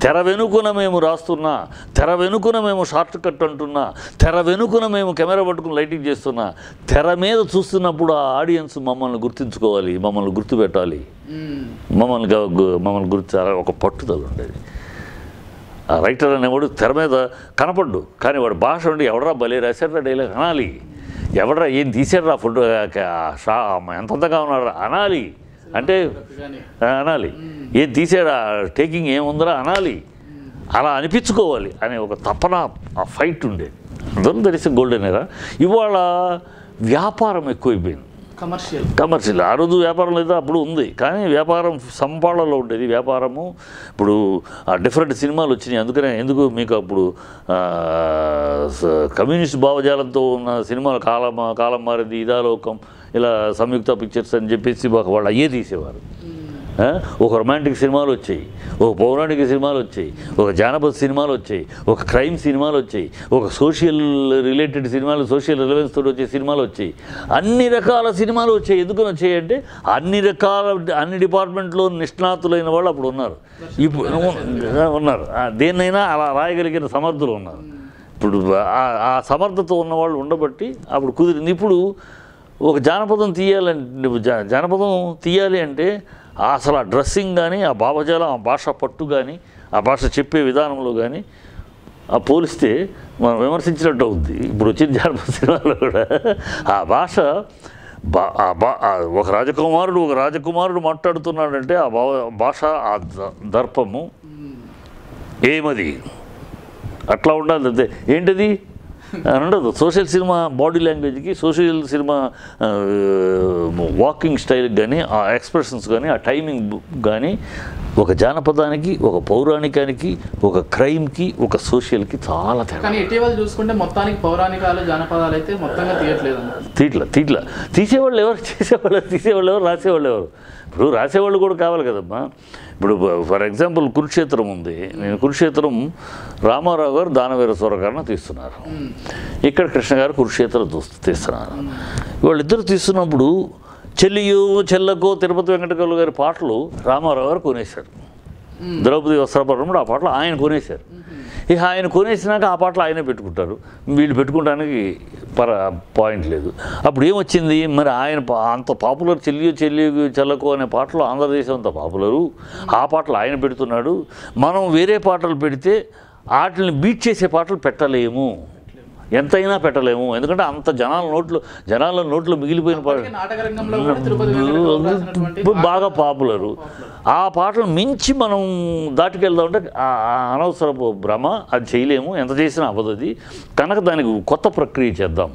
తెర వెనుకున మేము రాస్తున్నా, తెర వెనుకున మేము షార్ట్ కట్ అంటున్నా, తెర వెనుకున మేము కెమెరా పట్టుకుని లైటింగ్ చేస్తున్నా, తెర మీద చూస్తున్నప్పుడు ఆ ఆడియన్స్ మమ్మల్ని గుర్తించుకోవాలి, మమ్మల్ని గుర్తుపెట్టాలి, మమ్మల్ని గుర్తు ఒక పట్టుదల ఉండేది. ఆ రైటర్ అనేవాడు తెర మీద కనపడ్డు, కానీ వాడు భాష ఉండి ఎవడరా భలే రాశారా డైలాగ్ అనాలి, ఎవడరా ఏం తీసాడరా ఫోటో ఎంత అంతగా ఉన్నారా అనాలి, అంటే అనాలి, ఏం తీసాడా టేకింగ్ ఏముందరా అనాలి, అలా అనిపించుకోవాలి అనే ఒక తపన, ఆ ఫైట్ ఉండేది. అందరం తెలిసి గోల్డెన్ ఎరా. ఇవాళ వ్యాపారం ఎక్కువైపోయింది, కమర్షియల్. ఆ రోజు వ్యాపారం లేదా, అప్పుడు ఉంది, కానీ వ్యాపారం సంపాళలో ఉండేది వ్యాపారము. ఇప్పుడు డిఫరెంట్ సినిమాలు వచ్చినాయి. ఎందుకు మీకు అప్పుడు కమ్యూనిస్ట్ భావజాలంతో ఉన్న సినిమాలు కాలం మారింది, ఇదాలోకం, ఇలా సంయుక్త పిక్చర్స్ అని చెప్పేసి వాళ్ళు అయ్యే తీసేవారు. ఒక రొమాంటిక్ సినిమాలు వచ్చాయి, ఒక పౌరాణిక సినిమాలు వచ్చాయి, ఒక జానపద సినిమాలు వచ్చాయి, ఒక క్రైమ్ సినిమాలు వచ్చాయి, ఒక సోషల్ రిలేటెడ్ సినిమాలు, సోషల్ రిలవెన్స్ తోటి వచ్చే సినిమాలు వచ్చాయి, అన్ని రకాల సినిమాలు వచ్చాయి. ఎందుకు వచ్చాయి అంటే అన్ని డిపార్ట్మెంట్లో నిష్ణాతులైన వాళ్ళు అప్పుడు ఉన్నారు, ఇప్పుడు ఉన్నారు, దేన్నైనా అలా రాయగలిగిన సమర్థులు ఉన్నారు. ఇప్పుడు ఆ సమర్థత ఉన్నవాళ్ళు ఉండబట్టి అప్పుడు కుదిరింది. ఇప్పుడు ఒక జానపదం తీయాలి అంటే అసలు ఆ డ్రెస్సింగ్ కానీ, ఆ భావజాలం, ఆ భాష పట్టు కానీ, ఆ భాష చెప్పే విధానంలో కానీ ఆ పోలిస్తే మనం విమర్శించినట్టు అవుద్ది. ఇప్పుడు వచ్చిన జానపద సినిమాలో కూడా ఆ భాష, ఒక రాజకుమారుడు మాట్లాడుతున్నాడంటే ఆ భాష, ఆ దర్పము ఏమది అట్లా ఉండాలి. అంతే, ఏంటిది అని ఉండదు. సోషల్ సినిమా బాడీ లాంగ్వేజ్కి, సోషల్ సినిమా వాకింగ్ స్టైల్కి కానీ, ఆ ఎక్స్ప్రెషన్స్ కానీ, ఆ టైమింగ్ కానీ, ఒక జానపదానికి, ఒక పౌరాణికానికి, ఒక క్రైమ్కి, ఒక సోషల్కి చాలా తేడా. కానీ ఇటీవల చూసుకుంటే మొత్తానికి పౌరాణికాలు, జానపదాలు అయితే మొత్తంగా తీట్ల తీసేవాళ్ళు ఎవరు, రాసేవాళ్ళు ఎవరు? ఇప్పుడు రాసేవాళ్ళు కూడా కావాలి కదమ్మా. ఇప్పుడు ఫర్ ఎగ్జాంపుల్ కురుక్షేత్రం ఉంది. నేను కురుక్షేత్రం రామారావు గారు దానవీర సూరకర్ణ తీస్తున్నారు, ఇక్కడ కృష్ణ గారు కురుక్షేత్రం తీస్తున్నారు. వాళ్ళిద్దరు తీస్తున్నప్పుడు చెల్లకో తిరుపతి వెంకటకవులు గారి పాటలు రామారావు గారు కొనేశారు. ద్రౌపది వస్త్రాపహరణం ఆ పాటలు ఆయన కొనేశారు. ఇక ఆయన కొనేసినాక ఆ పాటలు ఆయనే పెట్టుకుంటారు, వీళ్ళు పెట్టుకోవడానికి పాయింట్ లేదు. అప్పుడు ఏమొచ్చింది మరి, ఆయన అంత పాపులర్ చెల్లకో అనే పాటలు ఆంధ్రదేశం అంత పాపులరు, ఆ పాటలు ఆయన పెడుతున్నాడు. మనం వేరే పాటలు పెడితే వాటిని బీట్ చేసే పాటలు పెట్టలేము, ఎంతైనా పెట్టలేము. ఎందుకంటే అంత జనాల నోట్లో మిగిలిపోయిన బాగా పాపులరు. ఆ పాటలు మించి మనం దాటుకెళ్దామంటే అనవసరపు భ్రమ, అది చేయలేము, ఎంత చేసినా అవ్వదు. కనుక దానికి కొత్త ప్రక్రియ చేద్దాం,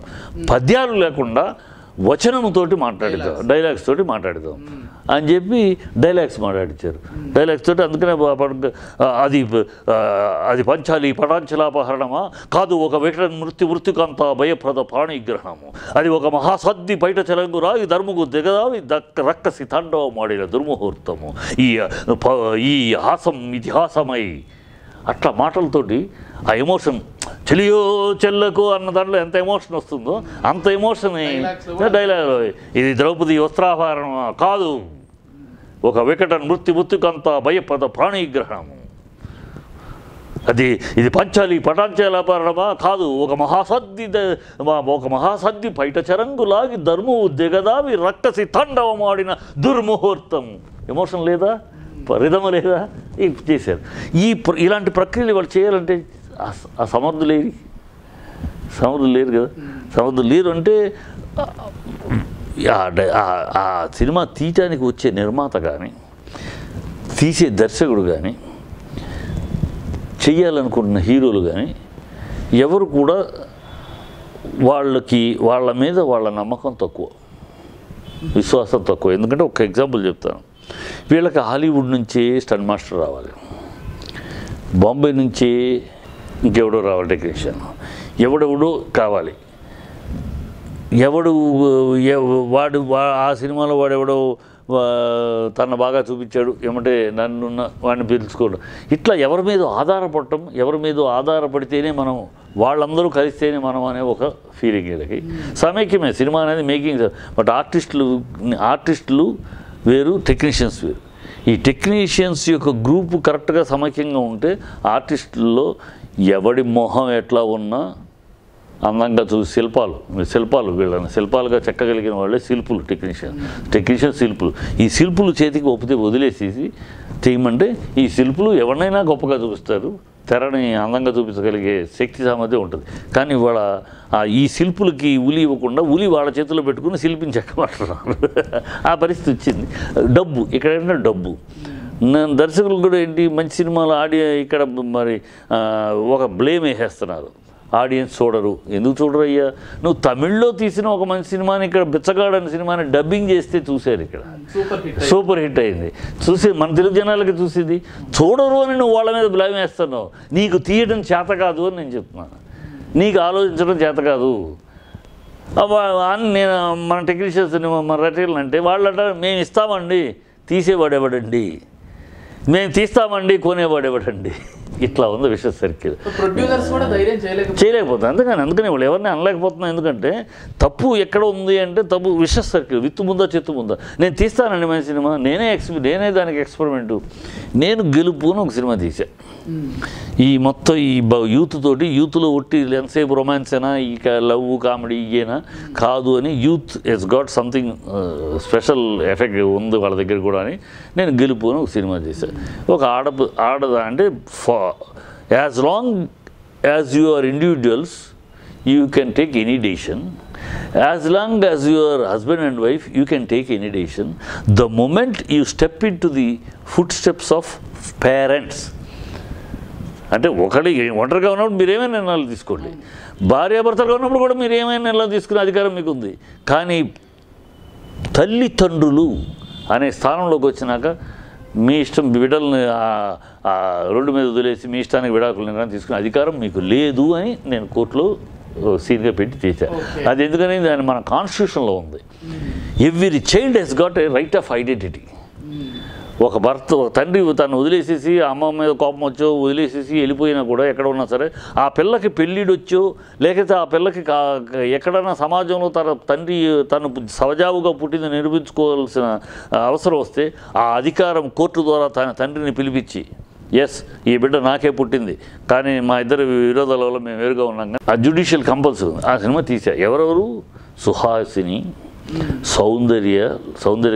పద్యాలు లేకుండా వచనంతోటి మాట్లాడిద్దాం, డైలాగ్స్ తోటి మాట్లాడిద్దాం అని చెప్పి డైలాగ్స్ మాట్లాడించారు. డైలాగ్స్ తోటి అందుకనే అది పంచాలి పటాంచలాపహరణమా కాదు, ఒక వికట మృత్యుకాంత భయప్రద ప్రాణిగ్రహణము, అది ఒక మహాసద్ది బయట చలంగురా ఈ ధర్మకు దిగదావి రక్కసి తాండవ మాడిన దుర్ముహూర్తము, ఈ హాసం ఇతిహాసమై, అట్లా మాటలతోటి ఆ ఎమోషన్ చెలియో చెల్లకు అన్న దాంట్లో ఎంత ఎమోషన్ వస్తుందో అంత ఎమోషన్ డైలాగ్. ఇది ద్రౌపది వస్త్రాభరణమా కాదు, ఒక వికట మృత్యుకంత భయప్రద ప్రాణిగ్రహణము, ఇది పంచాలి పటాంచలాపహరణమా కాదు, ఒక మహాసద్ది పైట చరంగులాగి ధర్మము దిగదావి రక్కసి తాండవమాడిన దుర్ముహూర్తం. ఎమోషన్ లేదా, రిధమ లేదా, చేశారు. ఇలాంటి ప్రక్రియలు వాళ్ళు చేయాలంటే ఆ సమర్థులు లేరు కదా. సమర్థులు లేరు అంటే ఆ సినిమా తీయటానికి వచ్చే నిర్మాత కానీ, తీసే దర్శకుడు కానీ, చెయ్యాలనుకుంటున్న హీరోలు కానీ ఎవరు కూడా వాళ్ళ మీద వాళ్ళ నమ్మకం తక్కువ, విశ్వాసం తక్కువ. ఎందుకంటే ఒక ఎగ్జాంపుల్ చెప్తాను. వీళ్ళకి హాలీవుడ్ నుంచే స్టంట్ మాస్టర్ రావాలి, బాంబే నుంచే ఇంకెవడో రావాలి టెక్నీషియన్, ఎవడెవడో కావాలి. వాడు ఆ సినిమాలో వాడెవడో తన బాగా చూపించాడు ఏమంటే వాడిని పిలుచుకోవడం, ఇట్లా ఎవరి మీద ఆధారపడటం, ఎవరి మీద ఆధారపడితేనే మనం, వాళ్ళందరూ కలిస్తేనే మనం అనే ఒక ఫీలింగ్. వీళ్ళకి సమైక్యమే సినిమా అనేది మేకింగ్. బట్ ఆర్టిస్టులు వేరు, టెక్నీషియన్స్ వేరు. ఈ టెక్నీషియన్స్ యొక్క గ్రూప్ కరెక్ట్గా సమైక్యంగా ఉంటే ఆర్టిస్టుల్లో ఎవడి మొహం ఎట్లా ఉన్నా అందంగా చూసి శిల్పాలు వీళ్ళని శిల్పాలుగా చెక్కగలిగిన వాళ్ళే శిల్పులు, టెక్నీషియన్ శిల్పులు. ఈ శిల్పులు చేతికి వదిలేసేసి చేయమంటే ఈ శిల్పులు ఎవరినైనా గొప్పగా చూపిస్తారు, తెరని అందంగా చూపించగలిగే శక్తి సామర్థ్యం ఉంటుంది. కానీ వాళ్ళ ఈ శిల్పులకి ఉలి ఇవ్వకుండా వాళ్ళ చేతుల్లో పెట్టుకుని శిల్పిని చెక్కమంటున్నారు. ఆ పరిస్థితి వచ్చింది. డబ్బు ఇక్కడ ఏంటంటే డబ్బు. దర్శకులు కూడా ఏంటి, మంచి సినిమాలు ఇక్కడ మరి ఒక బ్లేమ్ వేసేస్తున్నారు, ఆడియన్స్ చూడరు. ఎందుకు చూడరు అయ్యా? నువ్వు తమిళ్లో తీసిన ఒక మంచి సినిమాని ఇక్కడ బిచ్చగాడని సినిమాని డబ్బింగ్ చేస్తే చూశారు, ఇక్కడ సూపర్ హిట్ అయింది. చూసి మన తెలుగు జనాలకి చూసేది చూడరు అని నువ్వు వాళ్ళ మీద బ్లేమ్ వేస్తున్నావు. నీకు తీయడం చేత కాదు అని నేను చెప్తున్నాను, నీకు ఆలోచించడం చేత కాదు అని నేను మన టెక్నీషియన్స్ మన రైటర్లు అంటే వాళ్ళంట మేము ఇస్తామండి, తీసేవాడేవాడండి, మేము తీస్తామండి, కొనేవాడేవాడండి. ఇట్లా ఉంది విషయ సర్కిల్. ప్రొడ్యూసర్స్ కూడా ధైర్యం చేయలేకపోతుంది. అందుకని వాళ్ళు ఎవరిని అనలేకపోతున్నాం. ఎందుకంటే తప్పు ఎక్కడ ఉంది అంటే తప్పు విషయ సర్కిల్, విత్తు ముందా చెత్తు ముందా. నేను తీస్తానండి మంచి సినిమా, నేనే దానికి ఎక్స్పెరిమెంటు, నేను గెలుపుని ఒక సినిమా తీసా. ఈ మొత్తం ఈ యూత్లో ఒట్టి ఎంతసేపు రొమాన్స్ అయినా ఇక లవ్ కామెడీ ఇయేనా కాదు అని, youth has got something special effect ఉంది వాళ్ళ దగ్గర కూడా అని నేను గెలుపు అని ఒక సినిమా చేశాను. ఒక ఆడదా అంటే as long as you are individuals you can take any decision, as long as you are husband and wife you can take any decision. The moment you step into the footsteps of parents, అంటే ఒంటరిగా ఉన్నప్పుడు మీరు ఏమైనా నిర్ణయాలు తీసుకోండి, భార్యాభర్తలుగా ఉన్నప్పుడు కూడా మీరు ఏమైనా నిర్ణయాలు తీసుకునే అధికారం మీకు ఉంది. కానీ తల్లిదండ్రులు అనే స్థానంలోకి వచ్చినాక మీ ఇష్టం, బిడ్డల్ని రోడ్డు మీద వదిలేసి మీ ఇష్టానికి విడాకులు నిర్ణయం తీసుకునే అధికారం మీకు లేదు అని నేను కోర్టులో సీన్గా పెట్టి చేశాను. అది ఎందుకని దాని మన కాన్స్టిట్యూషన్లో ఉంది. Every child has got a right of identity. ఒక తండ్రి తను వదిలేసేసి అమ్మ మీద కోపం వచ్చో వదిలేసేసి వెళ్ళిపోయినా కూడా ఎక్కడ ఉన్నా సరే ఆ పిల్లకి పెళ్ళిడొచ్చో లేకపోతే ఆ పిల్లకి ఎక్కడైనా సమాజంలో తను సహజావుగా పుట్టింది నిరూపించుకోవాల్సిన అవసరం వస్తే ఆ అధికారం కోర్టు ద్వారా తన తండ్రిని పిలిపించి, ఎస్ ఈ బిడ్డ నాకే పుట్టింది కానీ మా ఇద్దరు విరోధాల వల్ల మేము వేరుగా ఉన్నాం, ఆ జ్యుడిషియల్ కంపల్సరీ. ఆ సినిమా తీసా. ఎవరెవరు? సుహాసిని, సౌందర్య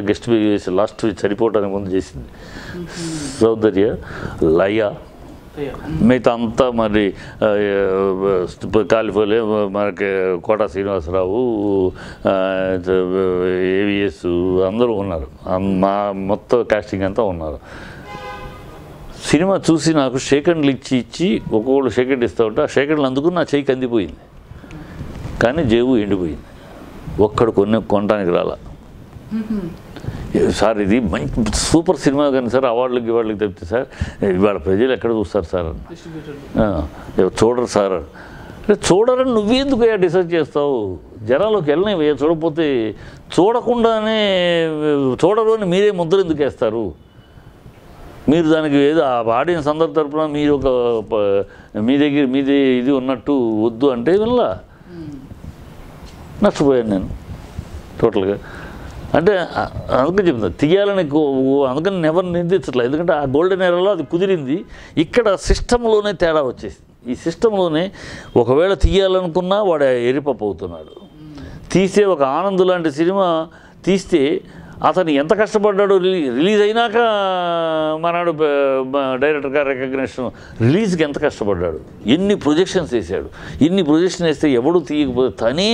గెస్ట్ చేసి లాస్ట్ చనిపోవడానికి ముందు చేసింది, సౌందర్య, లయ, మిగతా అంతా మరి కాలిఫోలే మనకి కోట శ్రీనివాసరావు, ఏవిఎస్ అందరూ ఉన్నారు, మా మొత్తం కాస్టింగ్ అంతా ఉన్నారు. సినిమా చూసి నాకు షేకండ్లు ఇచ్చి ఒక్కొక్కళ్ళు షేకండ్ ఇస్తూ ఉంటే ఆ షేకండ్లు అందుకుని నా చేయి కందిపోయింది, కానీ జేబు ఎండిపోయింది. ఒక్కడు కొనడానికి రాలా. సార్ ఇది మంచి సూపర్ సినిమా కానీ సార్ అవార్డులకి ఇవాళకి తప్పితే సార్ ఇవాళ ప్రజలు ఎక్కడ చూస్తారు సార్ అని, చూడరు సార్ అని. చూడరని నువ్వెందుకు డిసైడ్ చేస్తావు? జనాల్లోకి వెళ్ళినవి చూడకపోతే చూడకుండానే చూడరు అని మీరే ముద్ర ఎందుకు వేస్తారు? మీరు దానికి ఏదో ఆడియన్స్ అందరి తరపున మీరు ఒక మీది ఇది ఉన్నట్టు వద్దు అంటే వల్ల నష్టపోయాను నేను టోటల్గా. అంటే అందుకని చెప్తాను తీయాలని, అందుకని నెవర్ నిందించట్లేదు. ఎందుకంటే ఆ గోల్డెన్ ఎరాలో అది కుదిరింది. ఇక్కడ సిస్టంలోనే తేడా వచ్చేసింది. ఈ సిస్టంలోనే ఒకవేళ తీయాలనుకున్నా వాడు ఎరిపప్పు అవుతున్నాడు. తీసే ఒక ఆనంద్ లాంటి సినిమా తీస్తే అతను ఎంత కష్టపడ్డాడు, రిలీజ్ అయినాక మనాడు డైరెక్టర్ గారు రికగ్నిషన్, రిలీజ్కి ఎంత కష్టపడ్డాడు, ఎన్ని ప్రొజెక్షన్స్ వేసాడు. ఎన్ని ప్రొజెక్షన్ వేస్తే ఎవడు తీయకపోతే తనే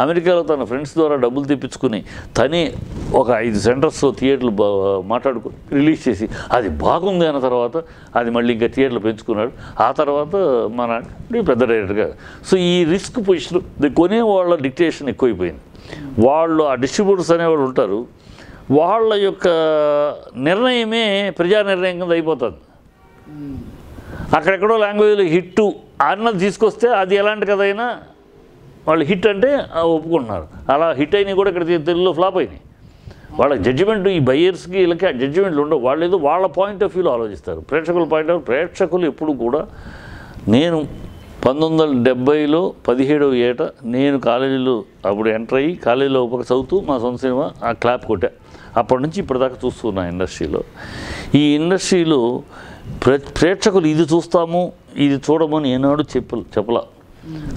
అమెరికాలో తన ఫ్రెండ్స్ ద్వారా డబ్బులు తెప్పించుకుని తనే ఒక 5 సెంటర్స్లో థియేటర్లు మాట్లాడుకుని రిలీజ్ చేసి అది బాగుంది అన్న తర్వాత అది మళ్ళీ ఇంకా థియేటర్లు పెంచుకున్నాడు. ఆ తర్వాత మన పెద్ద డైరెక్టర్గా. సో ఈ రిస్క్ పొజిషన్ కొనే వాళ్ళ డిక్టేషన్ ఎక్కువైపోయింది. వాళ్ళు ఆ డిస్ట్రిబ్యూటర్స్ అనేవాళ్ళు ఉంటారు, వాళ్ళ యొక్క నిర్ణయమే ప్రజా నిర్ణయం కింద అయిపోతుంది. అక్కడెక్కడో లాంగ్వేజ్లో హిట్ అన్నది తీసుకొస్తే అది ఎలాంటి కథ అయినా వాళ్ళు హిట్ అంటే ఒప్పుకుంటున్నారు. అలా హిట్ అయినవి కూడా ఇక్కడ తెలుగులో ఫ్లాప్ అయినాయి. వాళ్ళ జడ్జిమెంట్ ఈ బయ్యర్స్కి వీళ్ళకి ఆ జడ్జిమెంట్లు ఉండవు. వాళ్ళు ఏదో వాళ్ళ పాయింట్ ఆఫ్ వ్యూలో ఆలోచిస్తారు. ప్రేక్షకుల పాయింట్ ఆఫ్ ప్రేక్షకులు ఎప్పుడు కూడా, నేను 1970లో 17వ ఏట నేను కాలేజీలో అప్పుడు ఎంటర్ అయ్యి కాలేజీలో ఒక చదువుతూ మా సొంత సినిమా ఆ క్లాప్ కొట్టా. అప్పటి నుంచి ఇప్పటిదాకా చూస్తున్నా ఇండస్ట్రీలో. ఈ ఇండస్ట్రీలో ప్రేక్షకులు ఇది చూస్తాము ఇది చూడమని ఏనాడు చెప్పలా.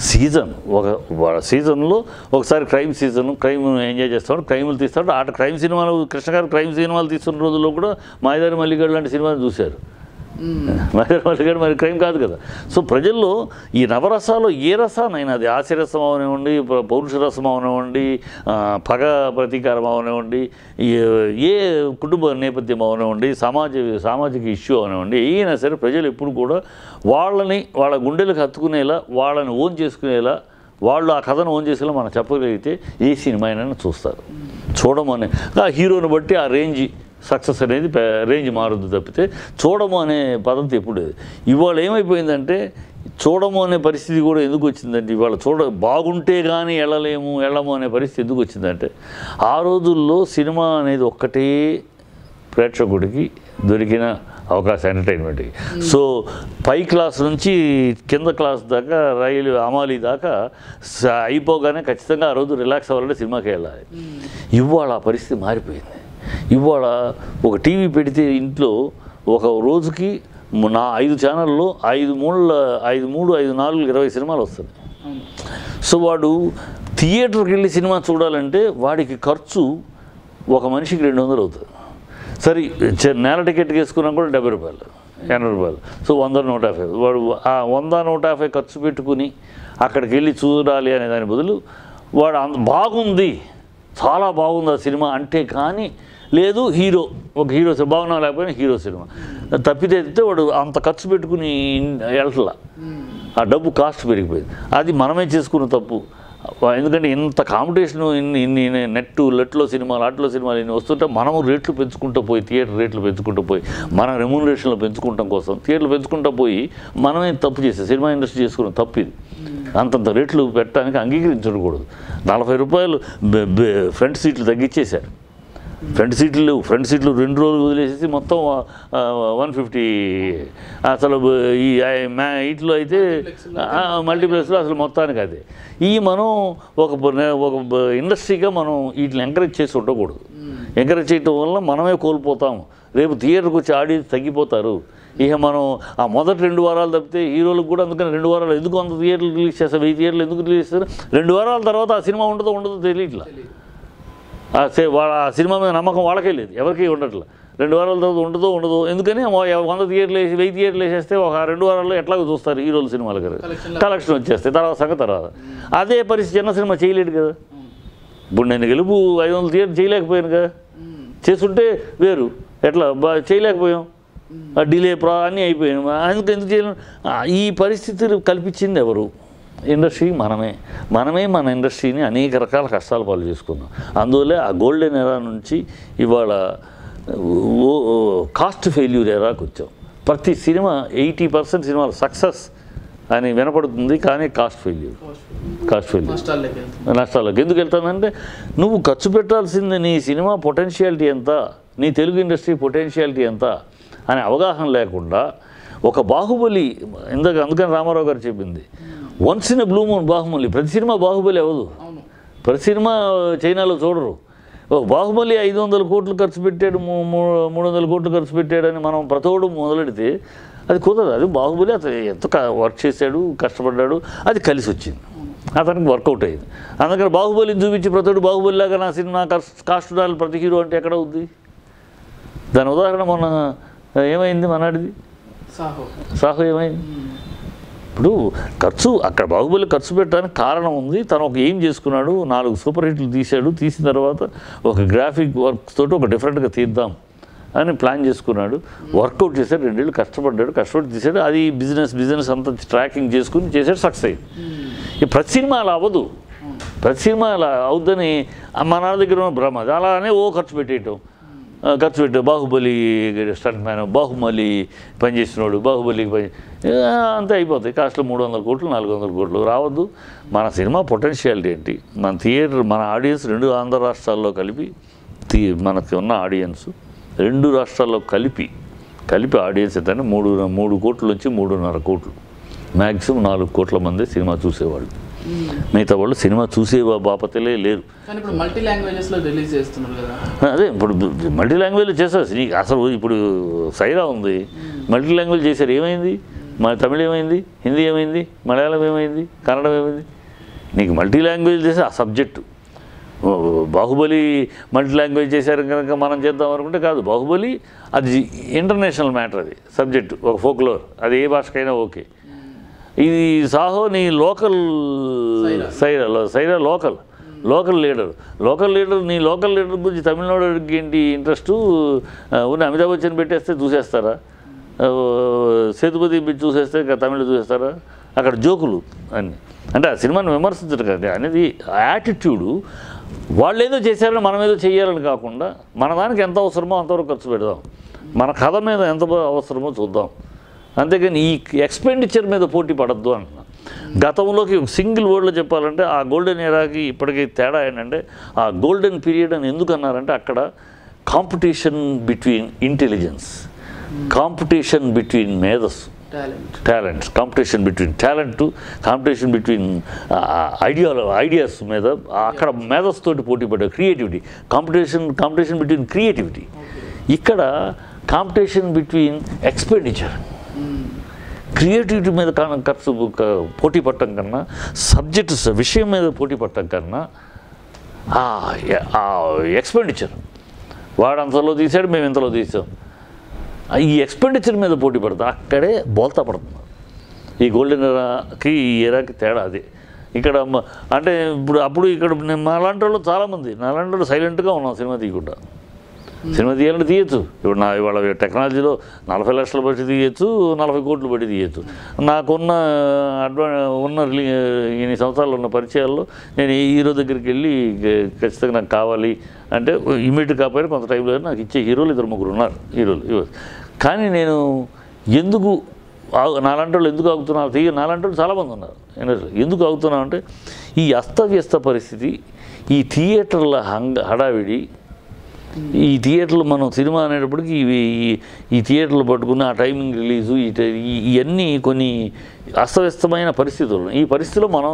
సీజన్ ఒక సీజన్లో ఒకసారి క్రైమ్ సీజన్, క్రైమ్ ఎంజాయ్ చేస్తాడు, క్రైములు తీస్తాడు. ఆట క్రైమ్ సినిమాలు కృష్ణ గారు క్రైమ్ సినిమాలు తీస్తున్న రోజుల్లో కూడా మాయదారి మల్లిగాడు లాంటి సినిమాలు చూశారు. మాయదారి మల్లిగాడు మరి క్రైమ్ కాదు కదా. సో ప్రజల్లో ఈ నవరసాలు ఏ రసానైనా, అది హాస్యరసం అవనివ్వండి, పౌరుష రసం అవనివ్వండి, పగ ప్రతీకారం అవనివ్వండి, ఏ కుటుంబ నేపథ్యం అవనివ్వండి, సామాజిక ఇష్యూ అవనివ్వండి, అయినా సరే ప్రజలు ఎప్పుడు కూడా వాళ్ళ గుండెలకు హత్తుకునేలా, వాళ్ళని ఓన్ చేసుకునేలా, వాళ్ళు ఆ కథను ఓన్ చేసేలా మనం చెప్పగలిగితే ఏ సినిమా అయినా చూస్తారు. చూడమని ఆ హీరోని బట్టి ఆ రేంజ్ సక్సెస్ అనేది రేంజ్ మారుద్దు తప్పితే చూడము అనే పద్ధతి ఎప్పుడు. ఇవాళ ఏమైపోయిందంటే చూడము అనే పరిస్థితి కూడా ఎందుకు వచ్చిందంటే, ఇవాళ బాగుంటే కానీ వెళ్ళము అనే పరిస్థితి ఎందుకు వచ్చిందంటే, ఆ రోజుల్లో సినిమా అనేది ఒక్కటే ప్రేక్షకుడికి దొరికిన అవకాశం ఎంటర్టైన్మెంట్కి. సో పై క్లాస్ నుంచి కింద క్లాస్ దాకా రైలు అమాలి దాకా అయిపోగానే ఖచ్చితంగా ఆ రోజు రిలాక్స్ అవ్వాలంటే సినిమాకి వెళ్ళాలి. ఇవాళ ఆ పరిస్థితి మారిపోయింది. ఇవాళ ఒక టీవీ పెడితే ఇంట్లో ఒక రోజుకి 5 ఛానల్లో 5 3 5 4 20 సినిమాలు వస్తుంది. సో వాడు థియేటర్కి వెళ్ళి సినిమా చూడాలంటే వాడికి ఖర్చు ఒక మనిషికి 200 అవుతుంది. సరే నేల టికెట్కి వేసుకున్నా కూడా 70 రూపాయలు 80 రూపాయలు. సో 100 150. వాడు ఆ 100 150 ఖర్చు పెట్టుకుని అక్కడికి వెళ్ళి చూడాలి అనే దాని బదులు వాడు బాగుంది, చాలా బాగుంది ఆ సినిమా అంటే కానీ లేదు, ఒక హీరో బాగున్నా లేకపోయినా హీరో సినిమా తప్పితే వాడు అంత ఖర్చు పెట్టుకుని వెళ్ళట్లా. ఆ డబ్బు కాస్ట్ పెరిగిపోయింది. అది మనమే చేసుకున్న తప్పు. ఎందుకంటే ఇంత కాంపిటీషను, ఇన్ని నెట్లో సినిమాలు, ఆటలో సినిమాలు ఇన్ని వస్తుంటే మనము రేట్లు పెంచుకుంటూ పోయి, థియేటర్ రేట్లు పెంచుకుంటూ పోయి, మన రెమ్యూనరేషన్లో పెంచుకుంటాం కోసం థియేటర్లు పెంచుకుంటూ పోయి మనమే తప్పు చేస్తాం. సినిమా ఇండస్ట్రీ చేసుకున్న తప్పు ఇది. అంతంత రేట్లు పెట్టడానికి అంగీకరించకూడదు. 40 రూపాయలు ఫ్రంట్ సీట్లు తగ్గించేశారు. ఫ్రంట్ సీట్లు 2 రోజులు వదిలేసేసి మొత్తం 150. అసలు ఈ వీటిలో అయితే మల్టీప్లెక్స్లో అసలు మొత్తానికి అదే. మనం ఒక ఇండస్ట్రీగా మనం వీటిని ఎంకరేజ్ చేసి ఉండకూడదు. ఎంకరేజ్ చేయటం వల్ల మనమే కోల్పోతాము. రేపు థియేటర్కి వచ్చి ఆడియన్స్ తగ్గిపోతారు. మనం ఆ మొదటి 2 వారాలు తప్పితే హీరోలకు కూడా, అందుకని 2 వారాలు ఎందుకు అంత థియేటర్లు రిలీజ్ చేస్తారు, 1000 థియేటర్లు ఎందుకు రిలీజ్ చేస్తారు? 2 వారాల తర్వాత ఆ సినిమా ఉండదో తెలియట్లా. వాళ్ళ ఆ సినిమా మీద నమ్మకం వాళ్ళకే లేదు, ఎవరికీ ఉండట్లేదు. 2 వారాల తర్వాత ఉండదో ఎందుకని 100 థియేటర్లు వేసి 1000 థియేటర్లు వేసేస్తే ఒక 2 వారాల్లో ఎట్లాగో చూస్తారు హీరోల సినిమాలు కదా, కలెక్షన్ వచ్చేస్తాయి, తర్వాత సంగతి తర్వాత. అదే పరిస్థితి చిన్న సినిమా చేయలేడు కదా. ఇప్పుడు నేను గెలుపు 500 థియేటర్ చేయలేకపోయాను కదా, చేస్తుంటే వేరు, ఎట్లా చేయలేకపోయాం, డిలే అన్నీ అయిపోయాను. ఎందుకు చేయలేము? ఈ పరిస్థితులు కల్పించింది ఎవరు? ఇండస్ట్రీ మనమే మన ఇండస్ట్రీని అనేక రకాల కష్టాలు పాలు చేసుకున్నాం. అందువల్లే ఆ గోల్డెన్ ఎరా నుంచి ఇవాళ కాస్ట్ ఫెయిల్యూర్ ఎరాకు వచ్చాం. ప్రతి సినిమా 80% సినిమాలు సక్సెస్ అని వినపడుతుంది, కానీ కాస్ట్ ఫెయిల్యూర్ నష్టాల్లోకి ఎందుకు వెళ్తానంటే నువ్వు ఖర్చు పెట్టాల్సింది నీ సినిమా పొటెన్షియాలిటీ ఎంత, నీ తెలుగు ఇండస్ట్రీ పొటెన్షియాలిటీ ఎంత అనే అవగాహన లేకుండా ఒక బాహుబలి అందుకని రామారావు గారు చెప్పింది once in a blue moon Baahubali. ప్రతి సినిమా బాహుబలి అవ్వదు, ప్రతి సినిమా చైనాలో చూడరు. బాహుబలి 500 కోట్లు ఖర్చు పెట్టాడు, 300 కోట్లు ఖర్చు పెట్టాడని మనం ప్రతోడు మొదలెడితే అది కుదరదు. అది బాహుబలి అతను ఎంత వర్క్ చేశాడు, కష్టపడ్డాడు, అది కలిసి వచ్చింది, అతనికి వర్కౌట్ అయ్యింది. అందుకని బాహుబలిని చూపించి ప్రతోడు బాహుబలిలాగా నా సినిమా కాస్ట్ ఉండాలి ప్రతి హీరో అంటే ఎక్కడ ఉంది? దాని ఉదాహరణ మొన్న ఏమైంది మనాడిది, సాహో ఏమైంది? ఇప్పుడు అక్కడ బాహుబలి ఖర్చు పెట్టడానికి కారణం ఉంది. తను ఒక ఏం చేసుకున్నాడు, 4 సూపర్ హిట్లు తీశాడు, తీసిన తర్వాత ఒక గ్రాఫిక్ వర్క్ తోటి ఒక డిఫరెంట్గా తీద్దాం అని ప్లాన్ చేసుకున్నాడు, వర్కౌట్ చేశాడు, 2 ఏళ్ళు కష్టపడి తీశాడు. అది బిజినెస్ అంతా ట్రాకింగ్ చేసుకుని చేశాడు, సక్సెస్ అయ్యింది. ప్రతి సినిమా అలా అవ్వదు, ప్రతి సినిమా అలా అవుద్దని మా నాన్న దగ్గర ఉన్న భ్రమ. అలానే ఖర్చు పెట్టాడు. బాహుబలి స్టంట్ మ్యాన్, బాహుబలి పనిచేసినోడు, బాహుబలికి అంతే అయిపోతాయి. కాస్ట్లో 300 కోట్లు 400 కోట్లు రావద్దు. మన సినిమా పొటెన్షియాలిటీ ఏంటి, మన థియేటర్, మన ఆడియన్స్ 2 ఆంధ్ర రాష్ట్రాల్లో కలిపి మనకి ఉన్న ఆడియన్స్ 2 రాష్ట్రాల్లో కలిపి ఆడియన్స్ అయితే 3 కోట్ల నుంచి 3.5 కోట్లు, మ్యాక్సిమం 4 కోట్ల మంది సినిమా చూసేవాళ్ళు. మిగతా వాళ్ళు సినిమా చూసే బాపతలే లేరు. మల్టీ లాంగ్వేజెస్లో రిలీజ్ చేస్తున్నారు కదా. అదే ఇప్పుడు మల్టీ లాంగ్వేజ్లో చేస్తారు. అసలు ఇప్పుడు సైరా ఉంది, మల్టీ లాంగ్వేజ్ చేశారు, ఏమైంది? తమిళ్ ఏమైంది, హిందీ ఏమైంది, మలయాళం ఏమైంది, కన్నడం ఏమైంది? నీకు మల్టీ లాంగ్వేజ్ చేస్తే ఆ సబ్జెక్టు. బాహుబలి మల్టీ లాంగ్వేజ్ చేశారు కనుక మనం చేద్దాం అనుకుంటే కాదు. బాహుబలి అది ఇంటర్నేషనల్ మ్యాటర్, అది సబ్జెక్టు, ఒక ఫోక్లోర్, అది ఏ భాషకైనా ఓకే. ఇది సాహో నీ లోకల్ సైరా లోకల్ లీడర్ నీ లోకల్ లీడర్ గురించి తమిళనాడుకి ఏంటి ఇంట్రెస్టు? ఉన్న అమితాబ్ బచ్చన్ పెట్టేస్తే చూసేస్తారా? సేతుపతి చూసేస్తే తమిళ చూసేస్తారా? అక్కడ జోకులు అన్నీ. అంటే ఆ సినిమాని విమర్శించరు కదా అనేది యాటిట్యూడు. వాళ్ళు ఏదో చేశారని మనం ఏదో చేయాలని కాకుండా మన దానికి ఎంత అవసరమో అంతవరకు ఖర్చు పెడదాం, మన కథ మీద ఎంత అవసరమో చూద్దాం. అంతేగాని ఈ ఎక్స్పెండిచర్ మీద పోటీ పడద్దు అంటున్నా. గతంలోకి సింగిల్ వర్డ్లో చెప్పాలంటే ఆ గోల్డెన్ ఎరాకి ఇప్పటికీ తేడా ఏంటంటే, ఆ గోల్డెన్ పీరియడ్ అని ఎందుకు అన్నారంటే అక్కడ competition between intelligence, competition between మేధస్సు, టాలెంట్స్, కాంపిటీషన్ బిట్వీన్ ఐడియాస్ మీద అక్కడ మేధస్ తోటి పోటీ పడ్డారు. Creativity, competition between creativity. ఇక్కడ కాంపిటీషన్ బిట్వీన్ ఎక్స్పెండిచర్, క్రియేటివిటీ మీద పోటీ పడటం కన్నా, సబ్జెక్ట్స్ విషయం మీద పోటీ పడటం కన్నా ఎక్స్పెండిచర్, వాడు అంతలో తీసాడు, మేము ఇంతలో తీసాం, ఈ ఎక్స్పెండిచర్ మీద పోటీ పడతాం. అక్కడే బోల్తా పడుతున్నారు. ఈ గోల్డెన్ ఎరాకి ఈ ఎరాకి తేడా అదే. ఇక్కడ అంటే అప్పుడు ఇక్కడ నాలాంటి వాళ్ళు చాలామంది, నాలాంటి వాళ్ళు సైలెంట్గా ఉన్నాం, సినిమా తీయకుండా. సినిమా తీయాలంటే తీయచ్చు. ఇప్పుడు ఇవాళ టెక్నాలజీలో 40 లక్షలు బట్టి తీయచ్చు, 40 కోట్లు బట్టి తీయచ్చు. నాకున్న ఇన్ని సంవత్సరాలు ఉన్న పరిచయాల్లో నేను హీరో దగ్గరికి వెళ్ళి ఖచ్చితంగా నాకు కావాలి అంటే ఇమీడియట్ కాకపోయినా కొంత టైంలో నాకు ఇచ్చే హీరోలు 2-3 ఉన్నారు హీరోలు. కానీ నేను నాలాంటి వాళ్ళు ఎందుకు ఆగుతున్నారు? నాలాంటి వాళ్ళు చాలామంది ఉన్నారు. ఎందుకు ఆగుతున్నావు అంటే ఈ అస్తవ్యస్త పరిస్థితి, ఈ థియేటర్ల హడావిడి, ఈ థియేటర్లు మనం సినిమా అనేటప్పటికి ఈ థియేటర్లు పట్టుకుని ఆ టైమింగ్ రిలీజు ఇవన్నీ కొన్ని అస్తవ్యస్తమైన పరిస్థితులు. ఈ పరిస్థితిలో మనం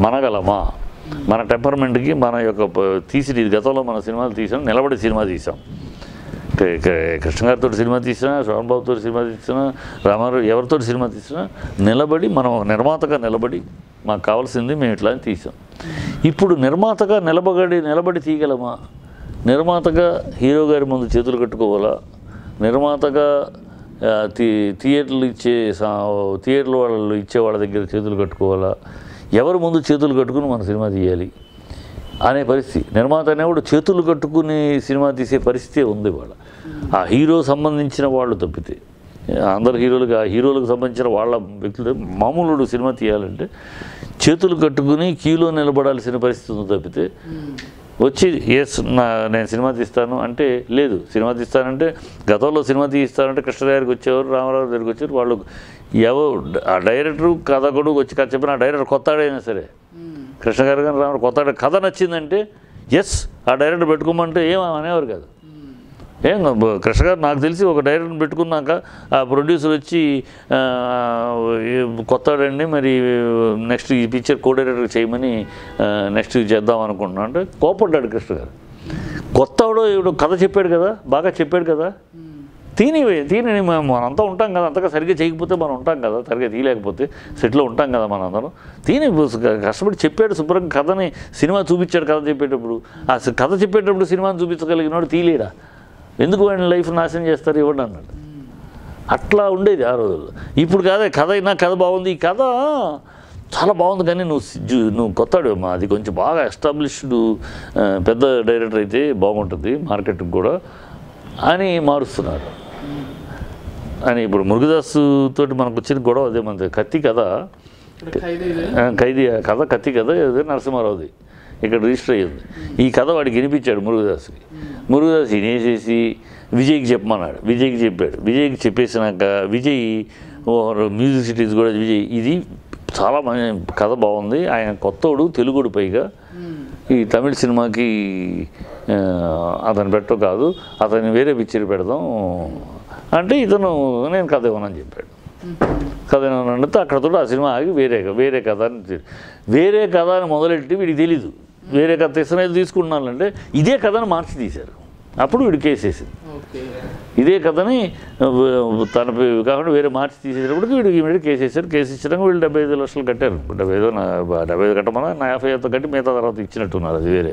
మనగలమా? మన టెంపర్మెంట్కి మన యొక్క గతంలో మన సినిమాలు తీసాం, నిలబడి సినిమా తీసాం. కృష్ణ గారితో సినిమా తీసినా, శోభన్ బాబుతో సినిమా తీసినా, రామారావు ఎవరితో సినిమా తీసినా నిలబడి మనం నిర్మాతగా నిలబడి మాకు కావాల్సింది మేము ఇట్లా తీసాం. ఇప్పుడు నిర్మాతగా నిలబడి తీయగలమా? నిర్మాతగా హీరో గారి ముందు చేతులు కట్టుకోవాలా? నిర్మాతగా థియేటర్లు వాళ్ళు ఇచ్చే వాళ్ళ దగ్గర చేతులు కట్టుకోవాలా? ఎవరి ముందు చేతులు కట్టుకుని మన సినిమా తీయాలి అనే పరిస్థితి. నిర్మాత అనేవాడు చేతులు కట్టుకుని సినిమా తీసే పరిస్థితి ఉంది వాళ్ళ. ఆ హీరో సంబంధించిన వాళ్ళు తప్పితే అందరు హీరోలకు సంబంధించిన వాళ్ళ వ్యక్తులు మామూలు సినిమా తీయాలంటే చేతులు కట్టుకుని క్యూలో నిలబడాల్సిన పరిస్థితి ఉంది తప్పితే వచ్చి నేను సినిమా తీస్తాను అంటే లేదు. సినిమా తీస్తానంటే గతంలో సినిమా తీస్తానంటే కృష్ణ దగ్గరికి వచ్చేవారు, రామారావు దగ్గరికి వచ్చారు. వాళ్ళు ఆ డైరెక్టరు కథకుడు వచ్చి కథ చెప్పిన ఆ డైరెక్టర్ కొత్తాడైనా సరే, కృష్ణ గారు కానీ రామారావు కొత్త కథ నచ్చిందంటే ఆ డైరెక్టర్ పెట్టుకోమంటే ఏం అనేవారు కాదు. కృష్ణ గారు నాకు తెలిసి ఒక డైరెక్టర్ని పెట్టుకున్నాక ఆ ప్రొడ్యూసర్ వచ్చి కొత్తాడండి మరి నెక్స్ట్ ఈ పిక్చర్ కో డైరెక్టర్ చేయమని నెక్స్ట్ చేద్దాం అనుకుంటున్నాను అంటే కోపడ్డాడు కృష్ణ గారు. కొత్తవాడు ఇప్పుడు కథ చెప్పాడు కదా, బాగా చెప్పాడు కదా, తీని మనంతా ఉంటాం కదా, అంతగా సరిగ్గా చేయకపోతే మనం ఉంటాం కదా, సరిగ్గా తీయలేకపోతే సెట్లో ఉంటాం కదా మనందరం. కష్టపడి చెప్పాడు శుభ్రంగా కథని, సినిమా చూపించాడు కథ చెప్పేటప్పుడు. ఆ కథ చెప్పేటప్పుడు సినిమాని చూపించగలిగినాడు తీయలేడా? ఎందుకు వాడిని లైఫ్ నాశనం చేస్తారు ఇవ్వండి అన్నాడు. అట్లా ఉండేది ఆ రోజుల్లో. ఇప్పుడు కాదే కథ అయినా కథ బాగుంది, ఈ కథ చాలా బాగుంది కానీ నువ్వు కొత్తాడు అది కొంచెం బాగా ఎస్టాబ్లిష్డ్ పెద్ద డైరెక్టర్ అయితే బాగుంటుంది మార్కెట్కి కూడా అని మారుస్తున్నారు అని. ఇప్పుడు మురుగదాసు తోటి మనకు వచ్చిన గొడవ అదే, మన కత్తి కథ, ఖైదీ కథ, కత్తి కథ అదే నరసింహారావుది ఇక్కడ రిజిస్టర్ అయ్యింది. ఈ కథ వాడికి వినిపించాడు మురుగదాసుకి. మురుగదాసు వినేసేసి విజయ్కి చెప్పమన్నాడు. విజయ్కి చెప్పాడు. విజయ్కి చెప్పేసినాక విజయ్ మ్యూజిక్ సిటీస్ కూడా విజయ్ ఇది చాలా కథ బాగుంది, ఆయన కొత్తోడు తెలుగుడు, పైగా ఈ తమిళ సినిమాకి అతను పెట్టో కాదు, అతన్ని వేరే పిక్చర్ పెడదాం అంటే ఇతను నేను కథ ఇవ్వనని చెప్పాడు. కథ ఏమన్నంటే అక్కడతో ఆ సినిమా ఆగి వేరే కథ అని మొదలెట్టి వీడికి తెలీదు. వేరే కథ తీసుకుంటున్నానంటే ఇదే కథను మార్చి తీశారు. అప్పుడు వీడు కేసేసింది. ఇదే కథని తన కాకుండా వేరే మార్చి తీసేటప్పటికి వీడికి కేసేసారు. కేసు ఇచ్చినాక వీళ్ళు 75 లక్షలు కట్టారు. 75 కట్టమన్నా 50 కట్టి మిగతా తర్వాత ఇచ్చినట్టున్నారు, అది వేరే.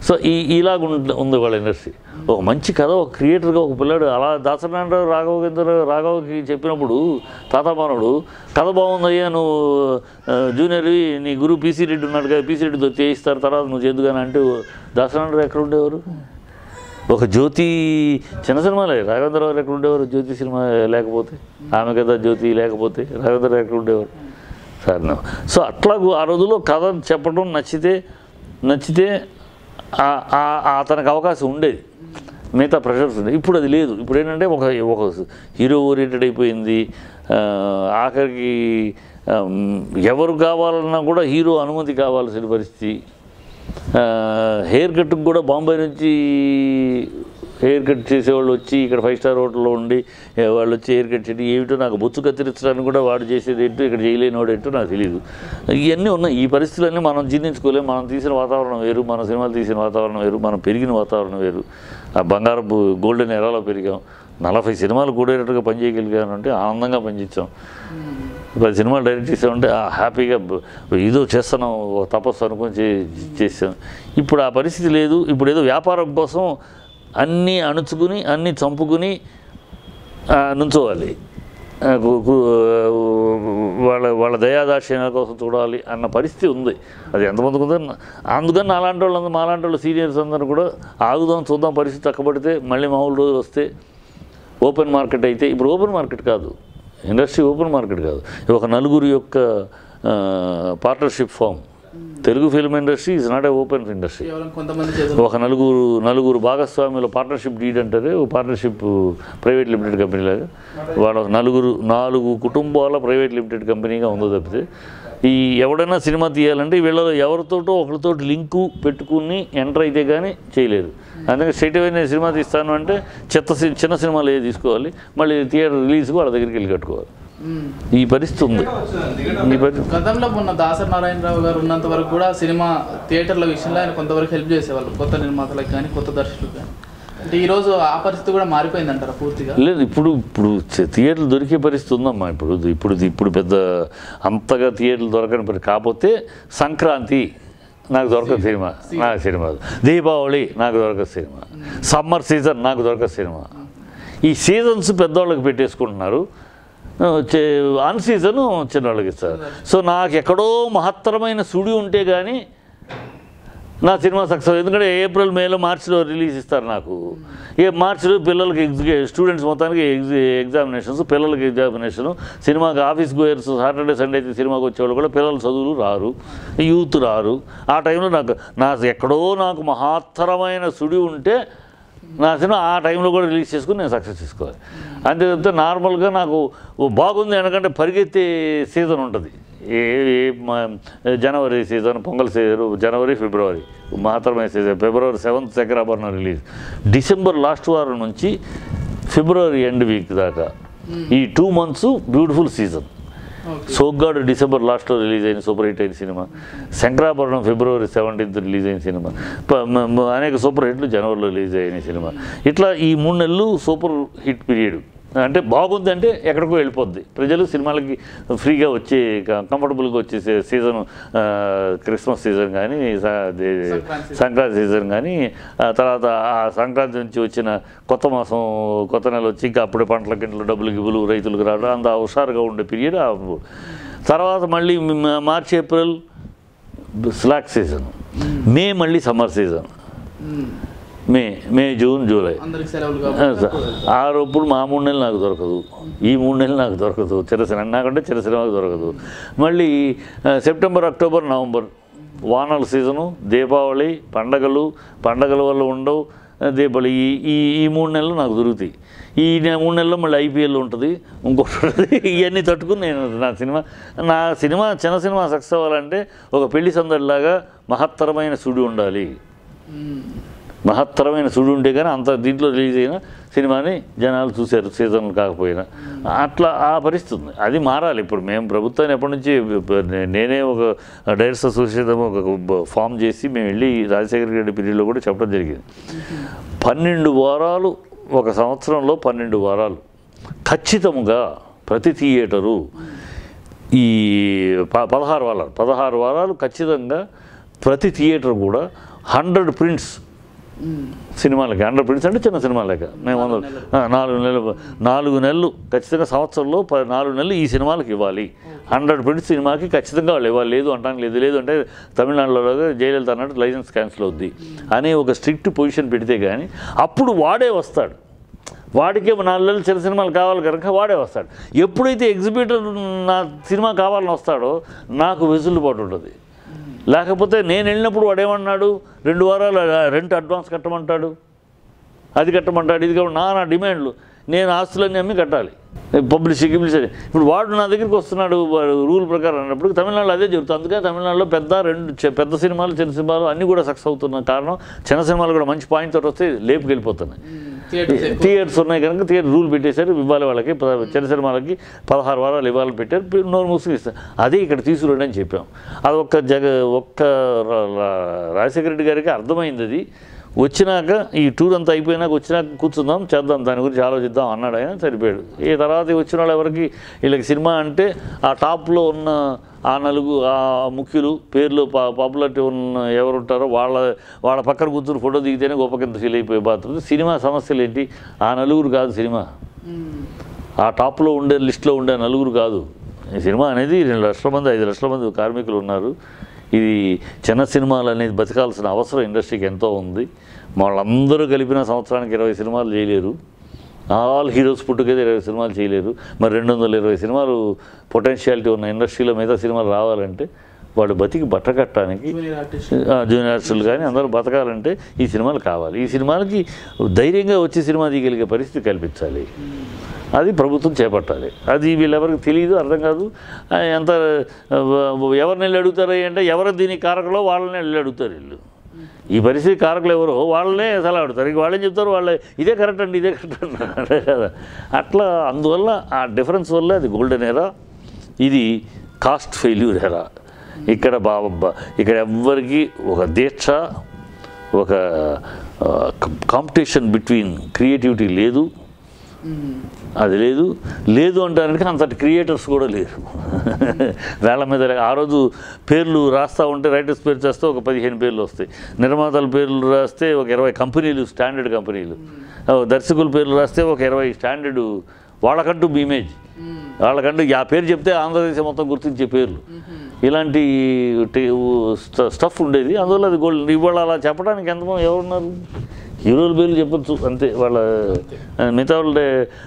సో ఇలాగ ఉంది వాళ్ళ ఇండస్ట్రీ. ఒక మంచి కథ, ఒక క్రియేటర్గా ఒక పిల్లాడు అలా దాసనారాయణరావు రాఘవకి చెప్పినప్పుడు తాతామానుడు కథ బాగుందయ్యా, నువ్వు జూనియర్ నీ గురువు పీసీ రెడ్డి ఉన్నాడు కదా, పీసీ రెడ్డితో చేయిస్తారు తర్వాత నువ్వు చేద్దుగాని అంటే దాసనారాయణరావు ఎక్కడ ఉండేవారు? ఒక జ్యోతి చిన్న సినిమాలే. రాఘవేంద్రరావు ఎక్కడ ఉండేవారు? జ్యోతి సినిమా లేకపోతే, ఆమె కదా జ్యోతి లేకపోతే రాఘవేంద్రరావు ఎక్కడ ఉండేవారు? సరే. సో అట్లాగూ ఆ రోజుల్లో కథ చెప్పడం నచ్చితే అతనికి అవకాశం ఉండేది, మిగతా ప్రెషర్స్ ఉండేది. ఇప్పుడు అది లేదు. ఇప్పుడు ఏంటంటే ఒక హీరో ఓరియంటెడ్ అయిపోయింది. ఆఖరికి ఎవరు కావాలన్నా కూడా హీరో అనుమతి కావాల్సిన పరిస్థితి. హెయిర్ కట్కి కూడా బాంబే నుంచి హెయిర్ కట్ చేసేవాళ్ళు వచ్చి ఇక్కడ 5 స్టార్ హోటల్లో ఉండి వాళ్ళు వచ్చి హెయిర్ కట్ చేయడం ఏమిటో, నాకు బొచ్చు కత్తిరించడానికి కూడా వాడు చేసేది ఏంటో, ఇక్కడ చేయలేనివాడు ఏంటో నాకు తెలియదు. ఇవన్నీ ఉన్నాయి. ఈ పరిస్థితులన్నీ మనం జీర్ణించుకోలేము. మనం తీసిన వాతావరణం వేరు, మన సినిమాలు తీసిన వాతావరణం వేరు, మనం పెరిగిన వాతావరణం వేరు. ఆ బంగారపు గోల్డెన్ ఎరాలో పెరిగాం. 40 సినిమాలు కూడేటట్టుగా పనిచేయగలిగాను అంటే ఆనందంగా పనిచేసాం. 10 సినిమాలు డైరెక్ట్ చేసామంటే హ్యాపీగా ఏదో చేస్తున్నాం, తపస్సు అనుకుని చేసాం. ఇప్పుడు ఆ పరిస్థితి లేదు. ఇప్పుడు ఏదో వ్యాపారం కోసం అన్నీ అణుచుకుని అన్నీ చంపుకుని నుంచోవాలి, వాళ్ళ దయాదాక్షిణ్యాల కోసం చూడాలి అన్న పరిస్థితి ఉంది. అది ఎంతమందికి ఉందో. అందుకని అలాంటి వాళ్ళు మాలాంటి వాళ్ళు సీనియర్స్ అందరూ కూడా ఆగుదాం, చూద్దాం, పరిస్థితి తక్కబడితే మళ్ళీ మామూలు రోజు వస్తే ఓపెన్ మార్కెట్ అయితే. ఇప్పుడు ఓపెన్ మార్కెట్ కాదు, ఇండస్ట్రీ ఓపెన్ మార్కెట్ కాదు, ఒక నలుగురు యొక్క partnership firm. Telugu film industry is not a open industry. ఒక నలుగురు భాగస్వామ్యుల పార్ట్నర్షిప్ డీడ్ అంటారు, పార్ట్నర్షిప్ ప్రైవేట్ లిమిటెడ్ కంపెనీ లాగా. వాళ్ళ 4 కుటుంబాల ప్రైవేట్ లిమిటెడ్ కంపెనీగా ఉందో తప్పితే ఈ ఎవడైనా సినిమా తీయాలంటే వీళ్ళలో ఎవరితోటో ఒకరితో లింకు పెట్టుకుని ఎంటర్ అయితే కానీ చేయలేరు. అందుకని స్ట్రైట్ అవే నేను సినిమా తీస్తాను అంటే చిన్న సినిమాలు ఏది తీసుకోవాలి, మళ్ళీ థియేటర్ రిలీజ్కి వాళ్ళ దగ్గరికి వెళ్ళి కట్టుకోవాలి. ఈ పరిస్థితి ఉంది. గతంలో ఉన్న దాసనారాయణరావు గారు ఉన్నంత వరకు కూడా సినిమా థియేటర్ల విషయంలో ఆయన కొంతవరకు హెల్ప్ చేసేవాళ్ళు, కొత్త నిర్మాతలకు కానీ కొత్త దర్శకులకు కానీ. అంటే ఈరోజు ఆ పరిస్థితి కూడా మారిపోయిందంటారా పూర్తిగా? లేదు, ఇప్పుడు థియేటర్లు దొరికే పరిస్థితి ఉందమ్మా. ఇప్పుడు పెద్ద అంతగా థియేటర్లు దొరకని కాకపోతే సంక్రాంతి నాకు దొరకదు సినిమా, నాకు సినిమా. దీపావళి నాకు దొరకదు సినిమా. సమ్మర్ సీజన్ నాకు దొరకదు సినిమా. ఈ సీజన్స్ పెద్దవాళ్ళకి పెట్టేసుకుంటున్నారు, అన్ సీజను చిన్నవాళ్ళకి ఇస్తారు. సో నాకు ఎక్కడో మహత్తరమైన సుడి ఉంటే కానీ నా సినిమా సక్సెస్. ఎందుకంటే ఏప్రిల్ మేలో మార్చిలో రిలీజ్ ఇస్తారు నాకు. మార్చిలో పిల్లలకి స్టూడెంట్స్ మొత్తానికి ఎగ్జామినేషన్స్, పిల్లలకి ఎగ్జామినేషను, సినిమాకి ఆఫీస్కి పోయారు. సాటర్డే సండే అయితే సినిమాకి వచ్చేవాళ్ళు కూడా పిల్లల చదువులు రారు, యూత్ రారు. ఆ టైంలో నాకు ఎక్కడో నాకు మహత్తరమైన సుడి ఉంటే నా సినిమా ఆ టైంలో కూడా రిలీజ్ చేసుకుని నేను సక్సెస్ చేసుకోవాలి. అంతే తప్పితే నార్మల్గా నాకు బాగుంది ఎందుకంటే పరిగెత్తే సీజన్ ఉంటుంది. జనవరి సీజన్, పొంగల్ సీజన్, జనవరి ఫిబ్రవరి మాత్రమే సీజన్. ఫిబ్రవరి 7th Sankarabharanam release. December last వారం నుంచి ఫిబ్రవరి ఎండ్ వీక్ దాకా ఈ 2 months beautiful season. Soggadu December లాస్ట్లో రిలీజ్ అయిన సూపర్ హిట్ అయిన సినిమా. శంకరాభరణం ఫిబ్రవరి 17th రిలీజ్ అయిన సినిమా. అనేక సూపర్ హిట్లు జనవరిలో రిలీజ్ అయిన సినిమా. ఇట్లా ఈ 3 నెలలు సూపర్ హిట్ పీరియడ్. అంటే బాగుంది అంటే ఎక్కడికో వెళ్ళిపోద్ది. ప్రజలు సినిమాలకి ఫ్రీగా వచ్చి కంఫర్టబుల్గా వచ్చే సీజన్ క్రిస్మస్ సీజన్ కానీ, సంక్రాంతి సీజన్ కానీ, తర్వాత ఆ సంక్రాంతి నుంచి వచ్చిన కొత్త మాసం, కొత్త నెల వచ్చి ఇంకా అప్పుడే పంటల గింటలు డబ్బులు గిబ్బులు రైతులకు రావడం, అంత హుషారుగా ఉండే పీరియడ్. తర్వాత మళ్ళీ March April slack season, May మళ్ళీ summer season, May June July. ఆరోప్పుడు మా 3 నెలలు నాకు దొరకదు, ఈ 3 నెలలు నాకు దొరకదు. చిరసినిమా నాకంటే చిరసినిమాకు దొరకదు. మళ్ళీ సెప్టెంబర్ అక్టోబర్ నవంబర్ వానల సీజను, దీపావళి, పండగల వల్ల ఉండవు. దీపావళి ఈ 3 నెలలు నాకు దొరుకుతాయి. ఈ 3 నెలల్లో మళ్ళీ IPL ఉంటుంది, ఇంకోటి ఉంటుంది. ఇవన్నీ తట్టుకుని నేను నా సినిమా చిన్న సినిమా సక్సెస్ అవ్వాలంటే ఒక పెళ్లి సందడిలాగా మహత్తరమైన సుడి ఉండాలి. మహత్తరమైన సుడి ఉంటే కానీ అంత దీంట్లో రిలీజ్ అయిన సినిమాని జనాలు చూశారు, సీజన్ కాకపోయినా. అట్లా ఆ పరిస్థితి ఉంది. అది మారాలి. ఇప్పుడు మేము ప్రభుత్వాన్ని ఎప్పటి నుంచి నేనే ఒక డైరెక్టర్స్ అసోసియేషన్ ఒక ఫామ్ చేసి మేము వెళ్ళి రాజశేఖర రెడ్డి పీరియడ్లో కూడా చెప్పడం జరిగింది. 12 వారాలు, ఒక సంవత్సరంలో 12 వారాలు ఖచ్చితంగా ప్రతి థియేటరు ఈ 16 వారాలు ఖచ్చితంగా ప్రతి థియేటర్ కూడా 100 prints సినిమాలకి. 100 prints అంటే చిన్న సినిమాలక మేము 4 నెలలు ఖచ్చితంగా సంవత్సరంలో 4 నెలలు ఈ సినిమాలకు ఇవ్వాలి. 100 prints సినిమాకి ఖచ్చితంగా వాళ్ళు ఇవ్వాలి. లేదు అంటానికి లేదు అంటే తమిళనాడులో జయలలిత అన్నట్టు లైసెన్స్ క్యాన్సిల్ అవుద్ది అనే ఒక స్ట్రిక్ట్ పొజిషన్ పెడితే కానీ అప్పుడు వాడే వస్తాడు. వాడికే 4 నెలలు చిన్న సినిమాలు కావాలి కనుక వాడే వస్తాడు. ఎప్పుడైతే ఎగ్జిబిటర్ నా సినిమా కావాలని వస్తాడో నాకు వెసులుబాటు ఉంటుంది. లేకపోతే నేను వెళ్ళినప్పుడు వాడు ఏమన్నాడు, 2 వారాలు రెంట్ అడ్వాన్స్ కట్టమంటాడు, అది కట్టమంటాడు, ఇది కాబట్టి నా డిమాండ్లు. నేను ఆస్తులన్నీ అమ్మి కట్టాలి, పబ్లిసిటీ. ఇప్పుడు వాడు నా దగ్గరికి వస్తున్నాడు రూల్ ప్రకారం అన్నప్పుడు తమిళనాడులో అదే జరుగుతుంది. అందుకే తమిళనాడులో పెద్ద సినిమాలు, చిన్న సినిమాలు అన్నీ కూడా సక్సెస్ అవుతున్న కారణం చిన్న సినిమాలు కూడా మంచి పాయింట్ తోటి వస్తే లేపుకెళ్ళిపోతున్నాయి. థియేటర్స్ ఉన్నాయి కనుక థియేటర్ రూల్ పెట్టేశారు. ఇవ్వాలి వాళ్ళకి చిన్న సినిమాలకి 16 వారాలు ఇవ్వాలని పెట్టారు. నోరు మూసుకుని ఇస్తారు. అదే ఇక్కడ తీసుకురండి అని చెప్పాం. అది ఒక్క రాజశేఖర రెడ్డి గారికి అర్థమైంది. అది వచ్చినాక ఈ టూర్ అంతా అయిపోయినాక వచ్చినాక కూర్చుందాం, చేద్దాం, దాని గురించి ఆలోచిద్దాం అన్నాడు ఆయన. సరిపోయాడు. ఈ తర్వాత వచ్చిన వాళ్ళు ఎవరికి వీళ్ళకి సినిమా అంటే ఆ టాప్లో ఉన్న ఆ ముఖ్యులు పేర్లు పాపులారిటీ ఉన్న ఎవరు ఉంటారో వాళ్ళ పక్కన కూర్చుని ఫోటో దిగితేనే గొప్ప కింద ఫీల్ అయిపోయే బాధ్యత. సినిమా సమస్యలు ఏంటి? ఆ నలుగురు కాదు సినిమా. ఆ టాప్లో ఉండే లిస్టులో ఉండే నలుగురు కాదు ఈ సినిమా అనేది. 2 లక్షల మంది 5 లక్షల మంది కార్మికులు ఉన్నారు. ఇది చిన్న సినిమాలు అనేది బతకాల్సిన అవసరం ఇండస్ట్రీకి ఎంతో ఉంది. వాళ్ళందరూ కలిపిన సంవత్సరానికి 20 సినిమాలు చేయలేరు. ఆల్ హీరోస్ పుట్టుకైతే 20 సినిమాలు చేయలేరు. మరి 220 సినిమాలు పొటెన్షియాలిటీ ఉన్న ఇండస్ట్రీలో మిగతా సినిమాలు రావాలంటే వాడు బతికి బట్టకట్టడానికి జూనియర్ ఆర్టిస్టులు కానీ అందరూ బతకాలంటే ఈ సినిమాలు కావాలి. ఈ సినిమాలకి ధైర్యంగా వచ్చి సినిమా తీయగలిగే పరిస్థితి కల్పించాలి. అది ప్రభుత్వం చేపట్టాలి. అది వీళ్ళెవరికి తెలియదు, అర్థం కాదు. ఎంత ఎవరిని వెళ్ళి అడుగుతారు అంటే ఎవరు దీనికి కారకులో వాళ్ళని వెళ్ళి అడుగుతారు. వీళ్ళు ఈ పరిస్థితి కారకులు ఎవరో వాళ్ళనే సలహా అడుగుతారు. ఇంక వాళ్ళేం చెప్తారు, వాళ్ళే ఇదే కరెక్ట్ అండి, ఇదే కరెక్ట్ అంటారు కదా. అట్లా అందువల్ల ఆ డిఫరెన్స్ వల్ల అది గోల్డెన్ ఎరా, ఇది కాస్ట్ ఫెయిల్యూర్ ఎరా. ఇక్కడ ఎవ్వరికి ఒక దీక్ష, ఒక కాంపిటీషన్ బిట్వీన్ క్రియేటివిటీ లేదు, అది లేదు అంటానికి అంతటి క్రియేటర్స్ కూడా లేరు. వేళ మీద ఆ రోజు పేర్లు రాస్తూ ఉంటే రైటర్స్ పేరు చేస్తే ఒక 15 పేర్లు వస్తాయి, నిర్మాతల పేర్లు రాస్తే ఒక 20 కంపెనీలు, స్టాండర్డ్ కంపెనీలు, దర్శకుల పేర్లు రాస్తే ఒక 20 స్టాండర్డు, వాళ్ళకంటూ ఇమేజ్, వాళ్ళకంటూ ఆ పేరు చెప్తే ఆంధ్రదేశం మొత్తం గుర్తించే పేర్లు, ఇలాంటి స్టఫ్ ఉండేది. అందువల్ల అది గోల్డ్. ఇవాళ అలా చెప్పడానికి ఎంతమంది ఎవరున్నారు? హీరోల పేర్లు చెప్పచ్చు అంతే, వాళ్ళ మిగతా వాళ్ళే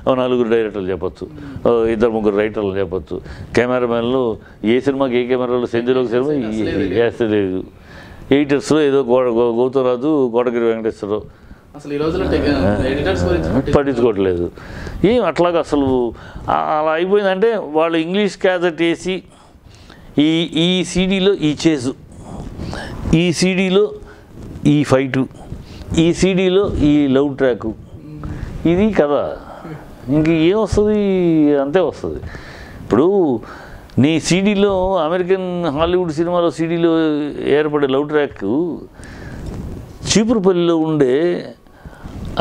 4 డైరెక్టర్లు చెప్పచ్చు, 2-3 రైటర్లు చెప్పచ్చు, కెమెరామెన్లు ఏ సినిమాకి ఏ కెమెరాలో సెంచురీకి సినిమా వేస్తే లేదు, ఎడిటర్స్లో ఏదో గౌతమరాజు, కోటగిరి వెంకటేశ్వరరావు పట్టించుకోవట్లేదు. ఏం అట్లాగా అసలు అలా అయిపోయిందంటే వాళ్ళు ఇంగ్లీష్ క్యాసెట్ వేసి ఈ సీడీలో ఈ చేసు, ఈ సీడీలో ఈ ఫైటు, ఈ సీడీలో ఈ లవ్ ట్రాకు, ఇది కదా. ఇంక ఏం వస్తుంది? అంతే వస్తుంది. ఇప్పుడు నీ సీడీలో అమెరికన్ హాలీవుడ్ సినిమాలో సీడీలో ఏర్పడే లవ్ ట్రాక్ చీపురుపల్లిలో ఉండే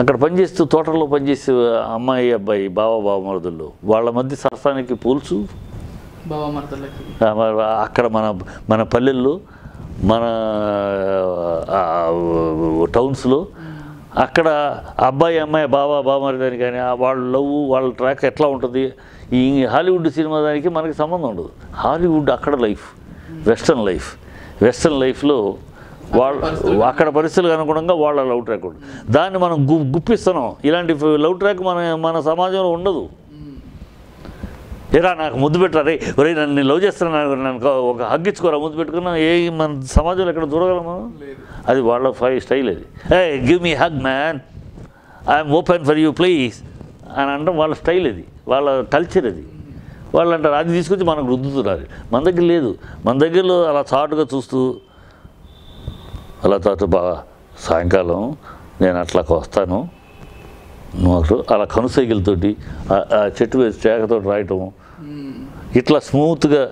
అక్కడ పనిచేస్తూ తోటల్లో పనిచేసే అమ్మాయి అబ్బాయి బావమరుదుల్లో వాళ్ళ మధ్య సరసానికి పోల్చు. అక్కడ మన పల్లెల్లో, మన టౌన్స్లో అక్కడ అబ్బాయి అమ్మాయి బావమరిదని కానీ వాళ్ళ లవ్, వాళ్ళ ట్రాక్ ఎట్లా ఉంటుంది? ఈ హాలీవుడ్ సినిమా దానికి మనకి సంబంధం ఉండదు. హాలీవుడ్ అక్కడ లైఫ్, వెస్ట్రన్ లైఫ్లో అక్కడ పరిస్థితులకు అనుగుణంగా వాళ్ళ లవ్ ట్రాక్ ఉంటుంది. దాన్ని మనం గుప్పిస్తున్నాం. ఇలాంటి లవ్ ట్రాక్ మన సమాజంలో ఉండదు. ఏరా నాకు ముద్దు పెట్టరా, రే ఒరే నన్ను లవ్ చేస్తున్నాను, నన్ను ఒక హగ్గించుకోరా, ముద్దు పెట్టుకున్నా, మన సమాజంలో ఎక్కడ చూడగలమా? అది వాళ్ళ స్టైల్. అది give me hug man, I'm open for you please అని అంటాం. వాళ్ళ స్టైల్ అది, వాళ్ళ కల్చర్ అది. వాళ్ళు అంటారు అది తీసుకొచ్చి మనకు రుద్దుతున్నారు. మన దగ్గర లేదు. మన దగ్గరలో అలా చాటుగా చూస్తూ అలా బాగా సాయంకాలం నేను అట్లాకి వస్తాను, నువ్వు అలా కనుసైకిలతోటి ఆ చెట్టు వేసి చేకతో రాయటము, ఇట్లా స్మూత్గా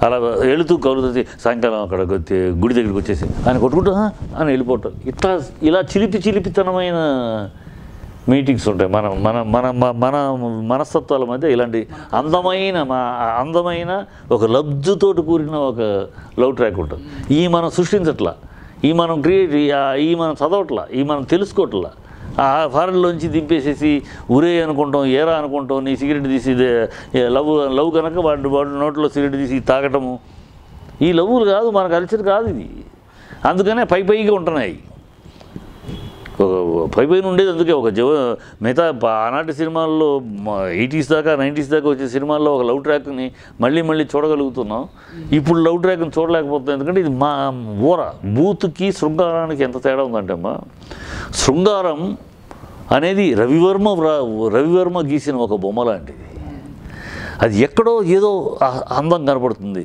అలా వెళుతూ కలుగుతుంది. సాయంకాలం అక్కడ గుడి దగ్గరికి వచ్చేసి ఆయన కొట్టుకుంటా అని వెళ్ళిపోవటం. ఇలా చిలిపితనమైన మీటింగ్స్ ఉంటాయి మన మనస్తత్వాల మధ్య. ఇలాంటి అందమైన ఒక లబ్జుతోటి కూడిన ఒక లవ్ ట్రాక్ ఉంటుంది. ఈ మనం సృష్టించట్లా, ఈ మనం ఈ మనం చదవట్లా, ఈ మనం తెలుసుకోవట్లా. ఆ ఫారెన్లోంచి దింపేసేసి ఉరే అనుకుంటాం, ఏరా అనుకుంటాం, నీ సిగరెట్ తీసి లవ్ కనుక వాడి నోట్లో సిగరెట్ తీసి తాగటము, ఈ లవ్వులు కాదు, మన కల్చర్ కాదు ఇది. అందుకనే పైగా ఉంటున్నాయి. ఒక పైన ఉండేది. అందుకే ఒక మిగతా ఆనాటి సినిమాల్లో 80s దాకా 90s దాకా వచ్చే సినిమాల్లో ఒక లవ్ ట్రాక్ని మళ్ళీ చూడగలుగుతున్నాం. ఇప్పుడు లవ్ ట్రాక్ని చూడలేకపోతున్నాం. ఎందుకంటే ఇది మా బూత్కి శృంగారానికి ఎంత తేడా ఉందంటే అమ్మా, శృంగారం అనేది రవివర్మ గీసిన ఒక బొమ్మ లాంటిది. అది ఎక్కడో ఏదో అందం కనపడుతుంది.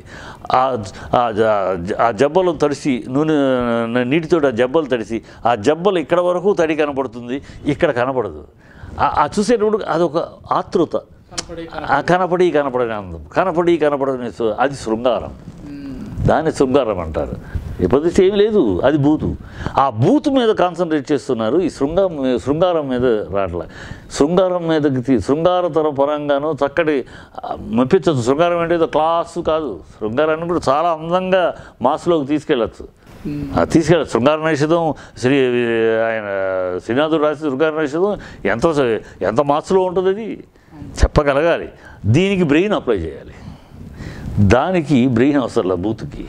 ఆ జబ్బలు తడిసి నీటితో ఆ జబ్బలు తడిసి ఆ జబ్బలు ఇక్కడ వరకు తడి కనపడుతుంది, ఇక్కడ కనపడదు. ఆ చూసేటప్పుడు అదొక ఆతృత, కనపడని అందం, కనపడని అది శృంగారం. దాన్ని శృంగారం అంటారు. ఇప్పటి ఏమి లేదు, అది బూతు. ఆ బూతు మీద కాన్సన్ట్రేట్ చేస్తున్నారు. ఈ శృంగారం మీద రావట్లే. శృంగారతర పరంగానూ చక్కటి మెప్పించచ్చు. శృంగారం అంటే ఏదో క్లాసు కాదు. శృంగారాన్ని కూడా చాలా అందంగా మాసులోకి తీసుకెళ్ళచ్చు. శృంగార నిషేధం ఆయన శ్రీనాథుడు రాసి శృంగార నిషేధం ఎంత మాసులో ఉంటుంది అది చెప్పగలగాలి. దీనికి బ్రెయిన్ అప్లై చేయాలి. దానికి బ్రెయిన్ అవసరం. బూత్కి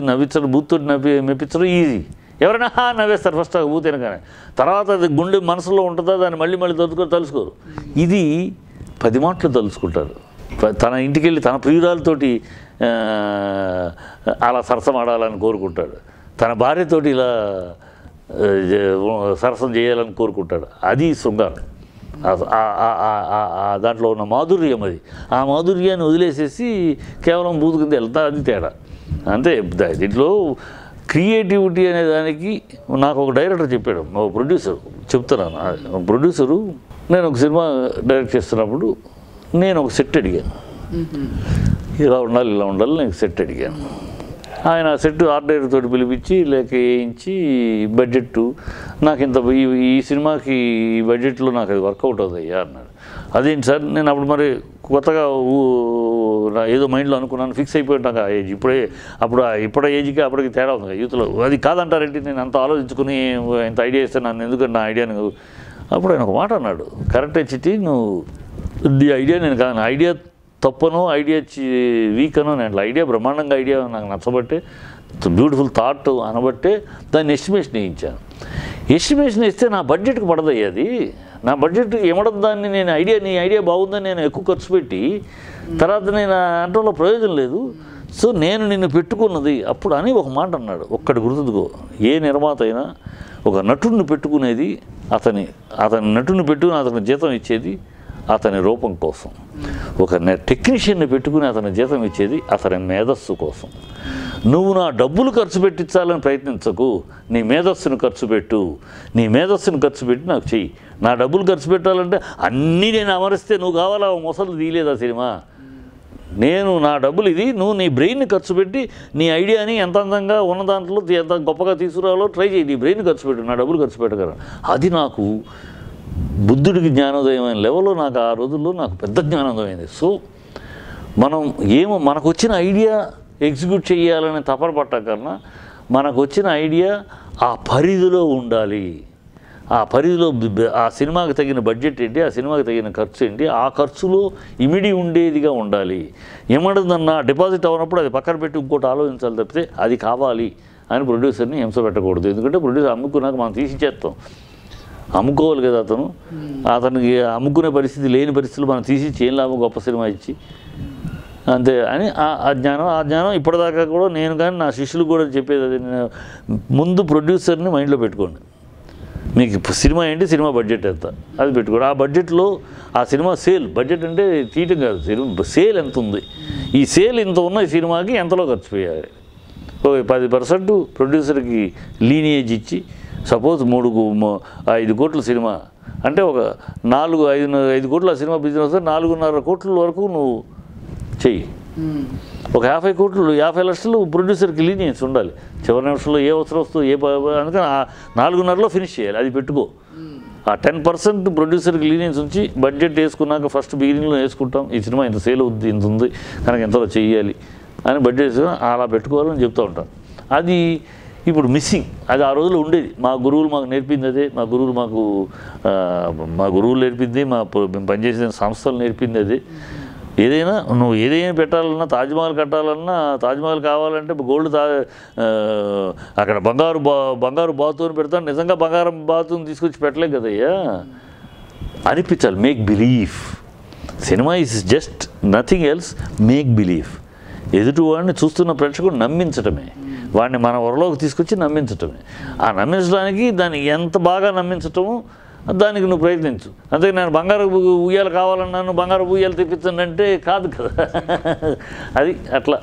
నవ్వించడం, బూత్తో మెప్పించడం ఈజీ. ఎవరైనా నవ్వేస్తారు ఫస్ట్ బూత్ అనగానే. తర్వాత అది గుండె మనసులో ఉంటుందా, దాన్ని మళ్ళీ తలుసుకోరు. ఇది 10 మాటలు తలుసుకుంటారు. తన ఇంటికి వెళ్ళి తన ప్రియురాలతోటి అలా సరసమాడాలని కోరుకుంటాడు. తన భార్యతోటి ఇలా సరసం చేయాలని కోరుకుంటాడు. అది శృంగారం. దాంట్లో ఉన్న మాధుర్యం అది. ఆ మాధుర్యాన్ని వదిలేసేసి కేవలం బూతు కింద వెళ్తా, అది తేడా అంతే. దీంట్లో క్రియేటివిటీ అనే దానికి నాకు ఒక డైరెక్టర్ చెప్పాడు, ఒక ప్రొడ్యూసర్ చెప్తున్నాను. ప్రొడ్యూసరు నేను ఒక సినిమా డైరెక్ట్ చేస్తున్నప్పుడు నేను ఒక సెట్ అడిగాను. ఇలా ఉండాలి నేను సెట్ అడిగాను. ఆయన సెట్ ఆర్డర్ పిలిపించి లేక వేయించి బడ్జెట్ నాకు ఇంత ఈ సినిమాకి ఈ బడ్జెట్లో నాకు అది వర్కౌట్ అవుతాయ్యా అన్నాడు. అదేంటి సార్, నేను అప్పుడు మరి కొత్తగా ఏదో మైండ్లో అనుకున్నాను, ఫిక్స్ అయిపోయి నాకు ఆ ఏజ్ ఇప్పుడు ఏజ్కి అప్పటికి తేడా ఉంది యూత్లో. అది కాదంటారేంటి, నేను అంత ఆలోచించుకుని ఇంత ఐడియా ఇస్తే నన్ను ఎందుకంటే నా ఐడియాని. అప్పుడు ఆయన ఒక మాట అన్నాడు, కరెక్ట్ చిట్టి, నువ్వు ఈ ఐడియా నేను కాదు, ఐడియా తప్పనో ఐడియా వీక్ అనో, నేను ఐడియా బ్రహ్మాండంగా ఐడియా నాకు నచ్చబట్టే, బ్యూటిఫుల్ థాట్ అనబట్టే దాన్ని ఎస్టిమేషన్ వేయించాను. ఎస్టిమేషన్ ఇస్తే నా బడ్జెట్కి పడదయ్యా అది. నా బడ్జెట్ ఏమడదు దాన్ని, నేను నీ ఐడియా బాగుందని నేను ఎక్కువ ఖర్చు పెట్టి తర్వాత నేను అంటంలో ప్రయోజనం లేదు. సో నేను నిన్ను పెట్టుకున్నది అప్పుడు అని ఒక మాట అన్నాడు. ఒక్కటి గుర్తుకో, ఏ నిర్మాత అయినా ఒక నటుడిని పెట్టుకునేది అతని నటుడిని పెట్టుకుని అతని జీతం ఇచ్చేది అతని రూపం కోసం, ఒక టెక్నీషియన్ని పెట్టుకుని అతని జీతం ఇచ్చేది అతని మేధస్సు కోసం. నువ్వు నా డబ్బులు ఖర్చు పెట్టించాలని ప్రయత్నించకు, నీ మేధస్సును ఖర్చు పెట్టు. నీ మేధస్సును ఖర్చు పెట్టి నాకు చెయ్యి. నా డబ్బులు ఖర్చు పెట్టాలంటే అన్నీ నేను అమరిస్తే నువ్వు కావాలా, మొసలు తీయలేదా సినిమా. నేను నా డబ్బులు ఇది, నువ్వు నీ బ్రెయిన్ని ఖర్చు పెట్టి నీ ఐడియాని ఎంత అందంగా ఉన్న దాంట్లో ఎంత గొప్పగా తీసుకురావాలో ట్రై చేయి. నీ బ్రెయిన్ ఖర్చు పెట్టు, నా డబ్బులు ఖర్చు పెట్టగల. అది నాకు బుద్ధుడికి జ్ఞానోదయం అయిన లెవెల్లో నాకు ఆ రోజుల్లో నాకు పెద్ద జ్ఞానోదయం అయింది. సో మనం మనకు వచ్చిన ఐడియా ఎగ్జిక్యూట్ చేయాలని తపన పట్టకన్నా మనకు వచ్చిన ఐడియా ఆ పరిధిలో ఉండాలి. ఆ పరిధిలో ఆ సినిమాకి తగిన బడ్జెట్ ఏంటి, ఆ సినిమాకి తగిన ఖర్చు ఏంటి, ఆ ఖర్చులో ఇమిడి ఉండేదిగా ఉండాలి. ఏమంటుందన్నా డిపాజిట్ అవనప్పుడు అది పక్కన పెట్టి ఇంకోటి ఆలోచించాలి తప్పితే అది కావాలి అని ప్రొడ్యూసర్ని హింస పెట్టకూడదు. ఎందుకంటే ప్రొడ్యూసర్ అమ్ముకున్నాక మనం తీసిచ్చేస్తాం, అమ్ముకోవాలి కదా. అతనికి అమ్ముకునే పరిస్థితి లేని పరిస్థితులు మనం తీసి ఏం లాభం గొప్ప సినిమా ఇచ్చి అంతే అని ఆ జ్ఞానం ఇప్పటిదాకా కూడా నేను కానీ నా శిష్యులకు కూడా చెప్పేది అది, ముందు ప్రొడ్యూసర్ని మైండ్లో పెట్టుకోండి. మీకు సినిమా ఏంటి, సినిమా బడ్జెట్ ఎంత అది పెట్టుకోండి. ఆ బడ్జెట్లో ఆ సినిమా సేల్ బడ్జెట్ అంటే తీయటం కాదు, సేల్ ఎంత ఉంది, ఈ సేల్ ఇంత ఉన్న ఈ సినిమాకి ఎంతలో ఖర్చు చేయాలి. 10% ప్రొడ్యూసర్కి లీనియేజ్ ఇచ్చి, సపోజ్ 5 కోట్ల సినిమా అంటే ఒక 4-5 కోట్ల సినిమా బిజినెస్ 4.5 కోట్ల వరకు నువ్వు చెయ్యి. ఒక 50 కోట్లు 50 లక్షలు ప్రొడ్యూసర్కి లీనియన్స్ ఉండాలి. చివరి నిమిషంలో ఏ అవసరం వస్తుందో అందుకని 4.5లో ఫినిష్ చేయాలి. అది పెట్టుకో. ఆ 10% ప్రొడ్యూసర్కి లీనియన్స్ ఉంచి బడ్జెట్ వేసుకున్నాక ఫస్ట్ బిగినింగ్లో వేసుకుంటాం, ఈ సినిమా ఇంత సేల్ అవుద్ది, ఇంత ఉంది కనుక ఎంతలో చెయ్యాలి అని బడ్జెట్ వేసుకుని అలా పెట్టుకోవాలని చెప్తూ ఉంటాను. అది ఇప్పుడు మిస్సింగ్. అది ఆ రోజుల్లో ఉండేది. మా గురువులు మాకు నేర్పింది అదే, మా గురువులు నేర్పింది, మేము పనిచేసిన సంస్థలు నేర్పింది అదే. నువ్వు ఏదైనా పెట్టాలన్నా, తాజ్మహల్ కట్టాలన్నా, తాజ్మహల్ కావాలంటే గోల్డ్ అక్కడ బంగారు బాతుని పెడతాను, నిజంగా బంగారం బాతుని తీసుకొచ్చి పెట్టలేం కదయ్యా అనిపించాలి. Make belief. Cinema is just nothing else, make belief. ఎదుటి వాడిని చూస్తున్న ప్రేక్షకుడు నమ్మించటమే, వాడిని మన వరలోకి తీసుకొచ్చి నమ్మించటమే. ఆ నమ్మించడానికి దాన్ని ఎంత బాగా నమ్మించటము దానికి నువ్వు ప్రయత్నించు. అంతే నేను బంగారు ఉయ్యాలు కావాలన్నాను, బంగారు ఉయ్యాలు తెప్పించండి అంటే కాదు కదా. అది అట్లా.